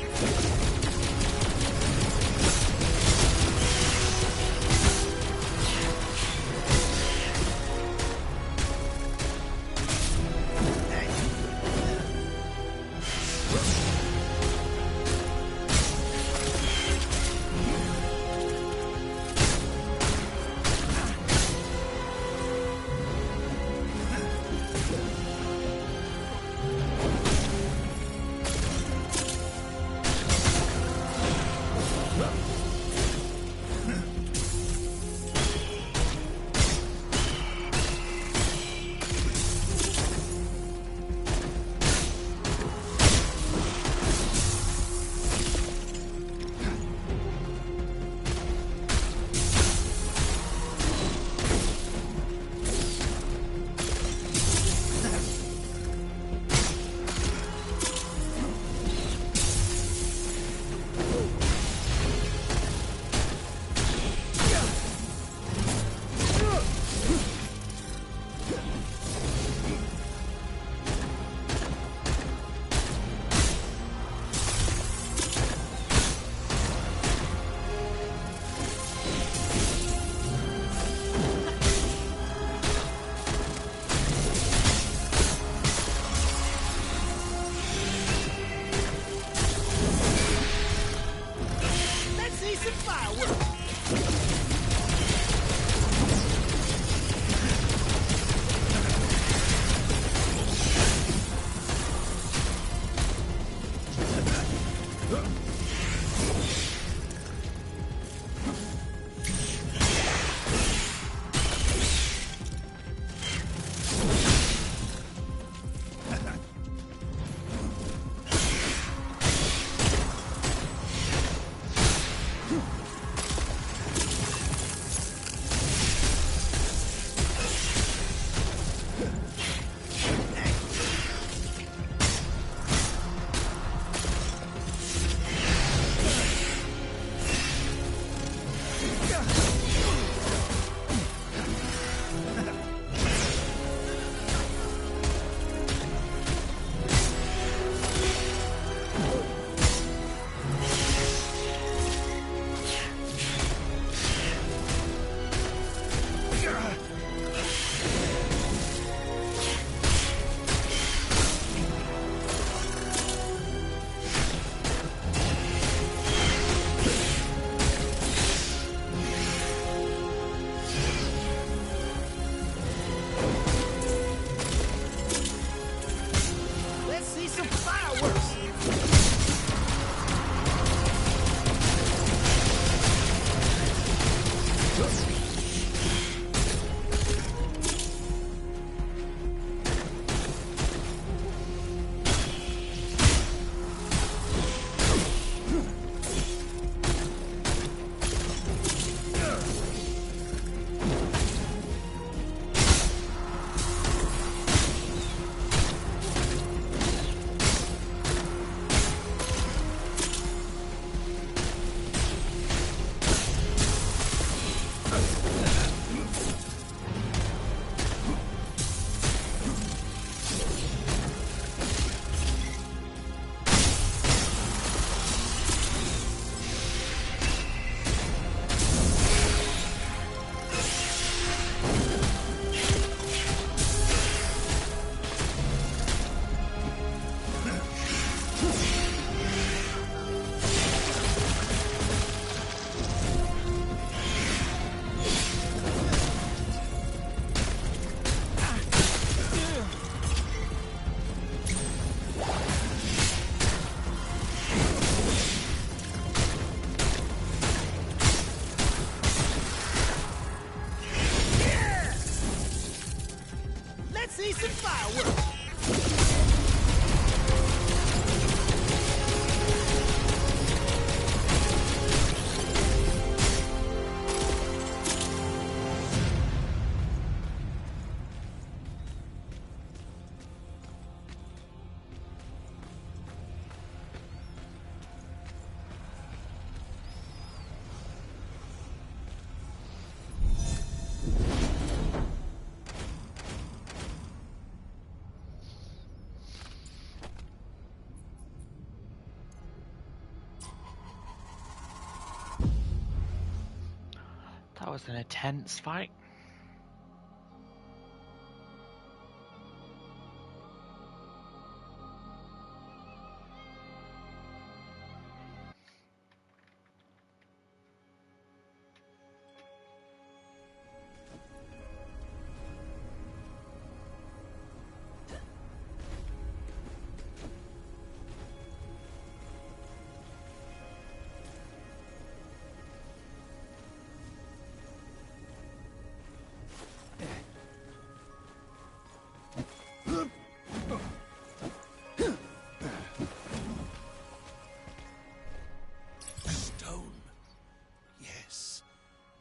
was an intense fight.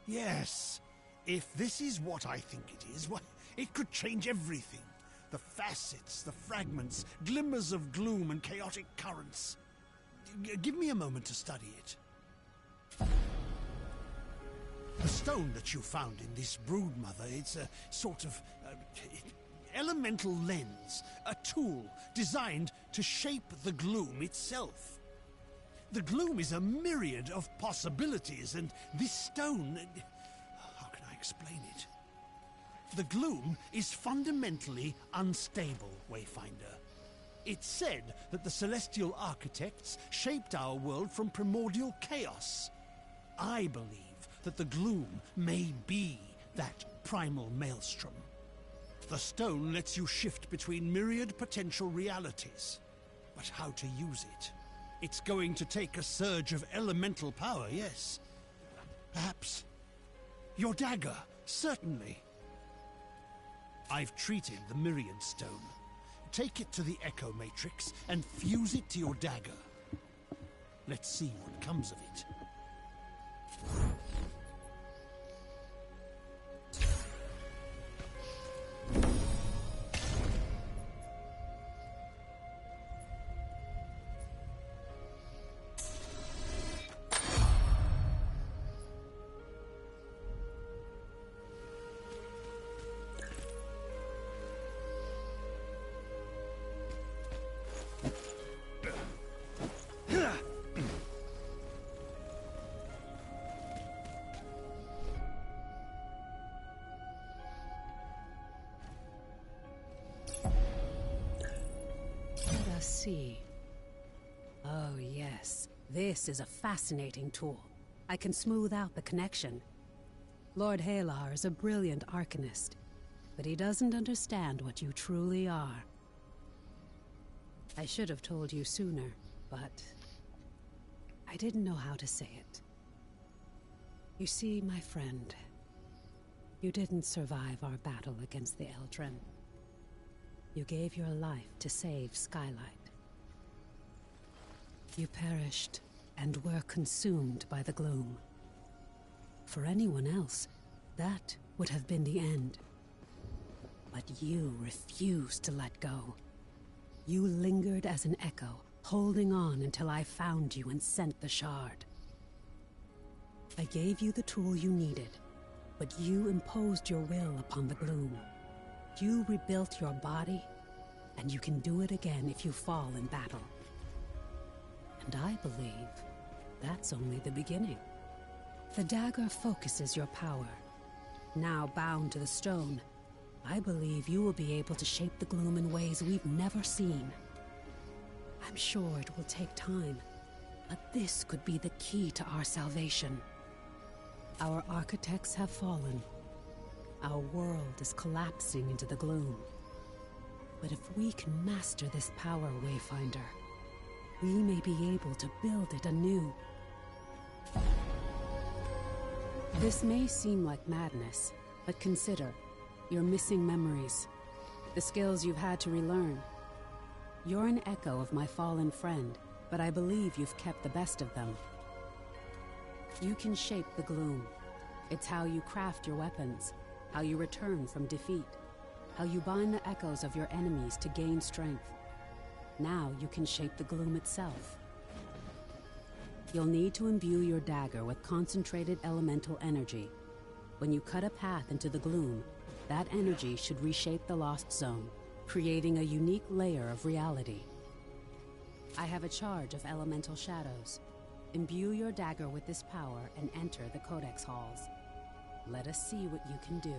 Yes. If this is what I think it is, well, it could change everything. The facets, the fragments, glimmers of gloom and chaotic currents. Give me a moment to study it. The stone that you found in this brood, Mother, it's a sort of elemental lens, a tool designed to shape the gloom itself. The gloom is a myriad of possibilities, and this stone... How can I explain it? The gloom is fundamentally unstable, Wayfinder. It's said that the celestial architects shaped our world from primordial chaos. I believe that the gloom may be that primal maelstrom. The stone lets you shift between myriad potential realities. But how to use it? It's going to take a surge of elemental power, yes. Perhaps your dagger, certainly. I've treated the Myriad Stone. Take it to the Echo Matrix and fuse it to your dagger. Let's see what comes of it. See. Oh, yes. This is a fascinating tool. I can smooth out the connection. Lord Halar is a brilliant arcanist, but he doesn't understand what you truly are. I should have told you sooner, but I didn't know how to say it. You see, my friend, you didn't survive our battle against the Eldrin. You gave your life to save Skylight. You perished and were consumed by the gloom. For anyone else, that would have been the end. But you refused to let go. You lingered as an echo, holding on until I found you and sent the shard. I gave you the tool you needed, but you imposed your will upon the gloom. You rebuilt your body, and you can do it again if you fall in battle. And I believe that's only the beginning. The dagger focuses your power. Now bound to the stone, I believe you will be able to shape the gloom in ways we've never seen. I'm sure it will take time, but this could be the key to our salvation. Our architects have fallen. Our world is collapsing into the gloom. But if we can master this power, Wayfinder, we may be able to build it anew. This may seem like madness, but consider, you're missing memories, the skills you've had to relearn. You're an echo of my fallen friend, but I believe you've kept the best of them. You can shape the gloom. It's how you craft your weapons, how you return from defeat, how you bind the echoes of your enemies to gain strength. Now you can shape the gloom itself. You'll need to imbue your dagger with concentrated elemental energy. When you cut a path into the gloom, that energy should reshape the Lost Zone, creating a unique layer of reality. I have a charge of elemental shadows. Imbue your dagger with this power and enter the Codex halls. Let us see what you can do.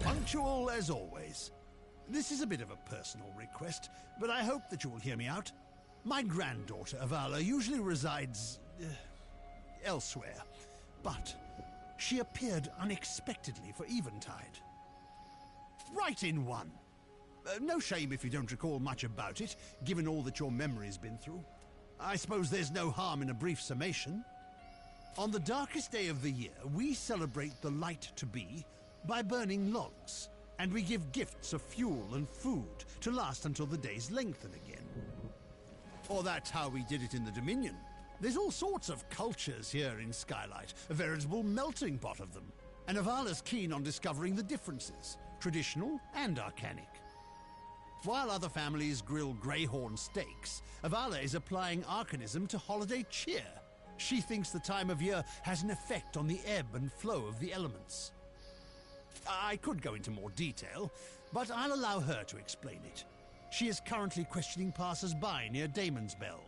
Punctual as always. This is a bit of a personal request, but I hope that you will hear me out. My granddaughter, Avala, usually resides elsewhere, but she appeared unexpectedly for Eventide. Right in one. No shame if you don't recall much about it, given all that your memory's been through. I suppose there's no harm in a brief summation. On the darkest day of the year, we celebrate the light to be by burning logs, and we give gifts of fuel and food to last until the days lengthen again. Or that's how we did it in the Dominion. There's all sorts of cultures here in Skylight, a veritable melting pot of them. And Avala's keen on discovering the differences, traditional and arcanic. While other families grill greyhorn steaks, Avala is applying arcanism to holiday cheer. She thinks the time of year has an effect on the ebb and flow of the elements. I could go into more detail, but I'll allow her to explain it. She is currently questioning passers-by near Damon's Bell.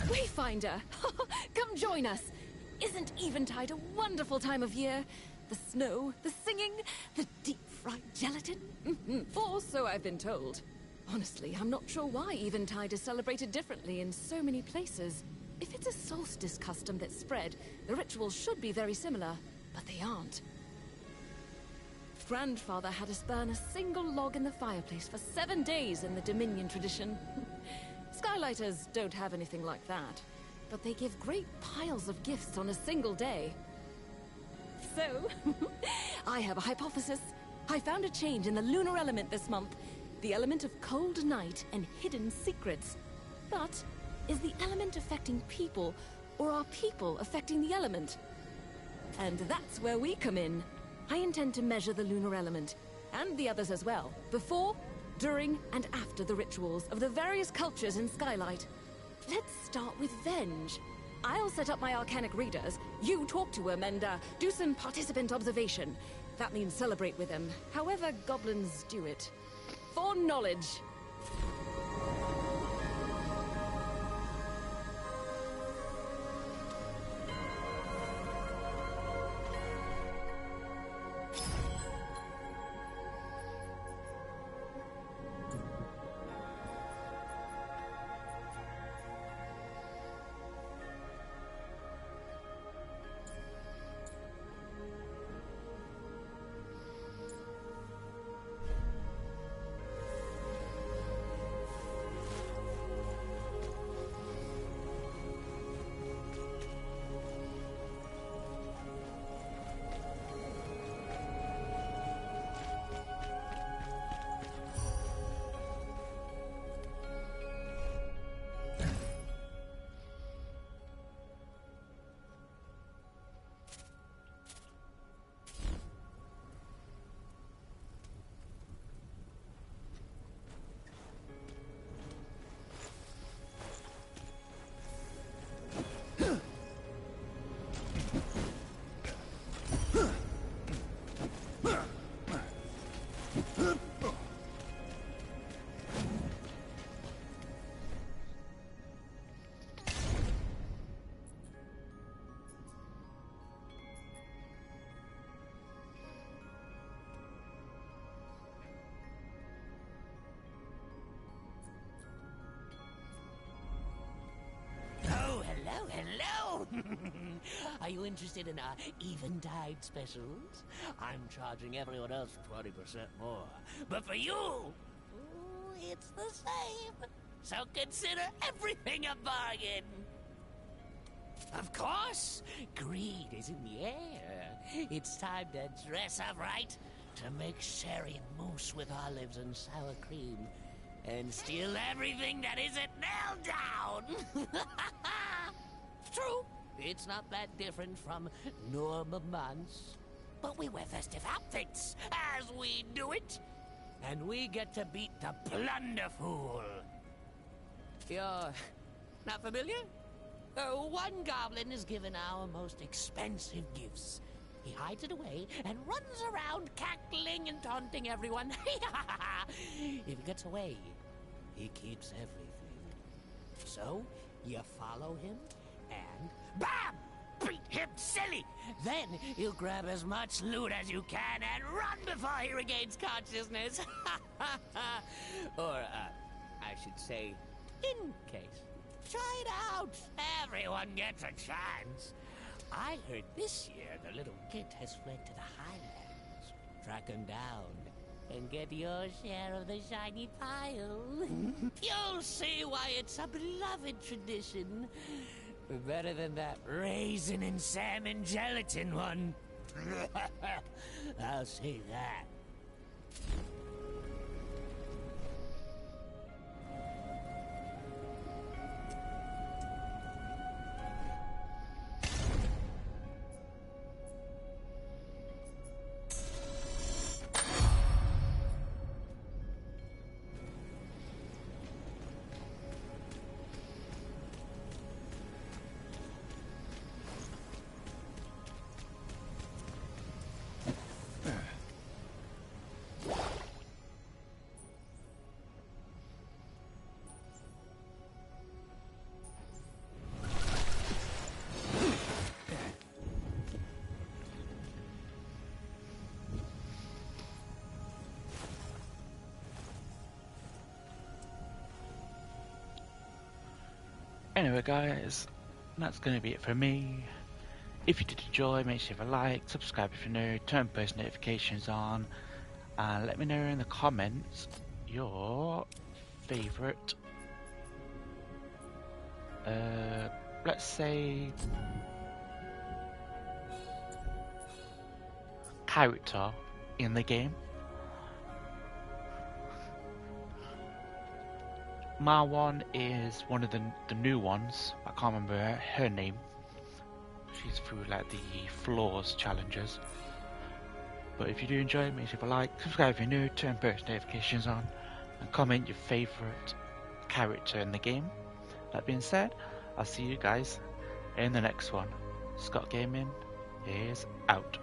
WayFinder! Come join us! Isn't Eventide a wonderful time of year? The snow, the singing, the deep-fried gelatin? Or so I've been told. Honestly, I'm not sure why Eventide is celebrated differently in so many places. If it's a solstice custom that's spread, the rituals should be very similar, but they aren't. Grandfather had us burn a single log in the fireplace for 7 days in the Dominion tradition. Skylighters don't have anything like that, but they give great piles of gifts on a single day. So, I have a hypothesis. I found a change in the lunar element this month. The element of cold night and hidden secrets. But, is the element affecting people, or are people affecting the element? And that's where we come in. I intend to measure the lunar element, and the others as well, before, during, and after the rituals of the various cultures in Skylight. Let's start with Venge. I'll set up my arcanic readers, you talk to them, and do some participant observation. That means celebrate with them, however goblins do it. For knowledge. Are you interested in our Eventide specials? I'm charging everyone else 20% more. But for you, ooh, it's the same. So consider everything a bargain. Of course, greed is in the air. It's time to dress up right, to make sherry mousse with olives and sour cream, and steal everything that isn't nailed down. True, it's not that different from normal months. But we wear festive outfits as we do it, and we get to beat the Plunderfool. You're not familiar? One goblin is given our most expensive gifts. He hides it away and runs around cackling and taunting everyone. If he gets away, he keeps everything. So, you follow him and BAM! Beat him silly! Then he'll grab as much loot as you can and run before he regains consciousness. Or, I should say, in case. Try it out. Everyone gets a chance. I heard this year the little kid has fled to the highlands. Track him down and get your share of the shiny pile. You'll see why it's a beloved tradition. Better than that raisin and salmon gelatin one. I'll say that. Anyway guys, that's going to be it for me. If you did enjoy, make sure you have a like, subscribe if you're new, turn post notifications on, and let me know in the comments your favourite, let's say, character in the game. My one is one of the new ones. I can't remember her name. She's through like the floors challenges. But if you do enjoy it, make sure you have a like, subscribe if you're new, turn post notifications on, and comment your favourite character in the game. That being said, I'll see you guys in the next one. Scott Gaming is out.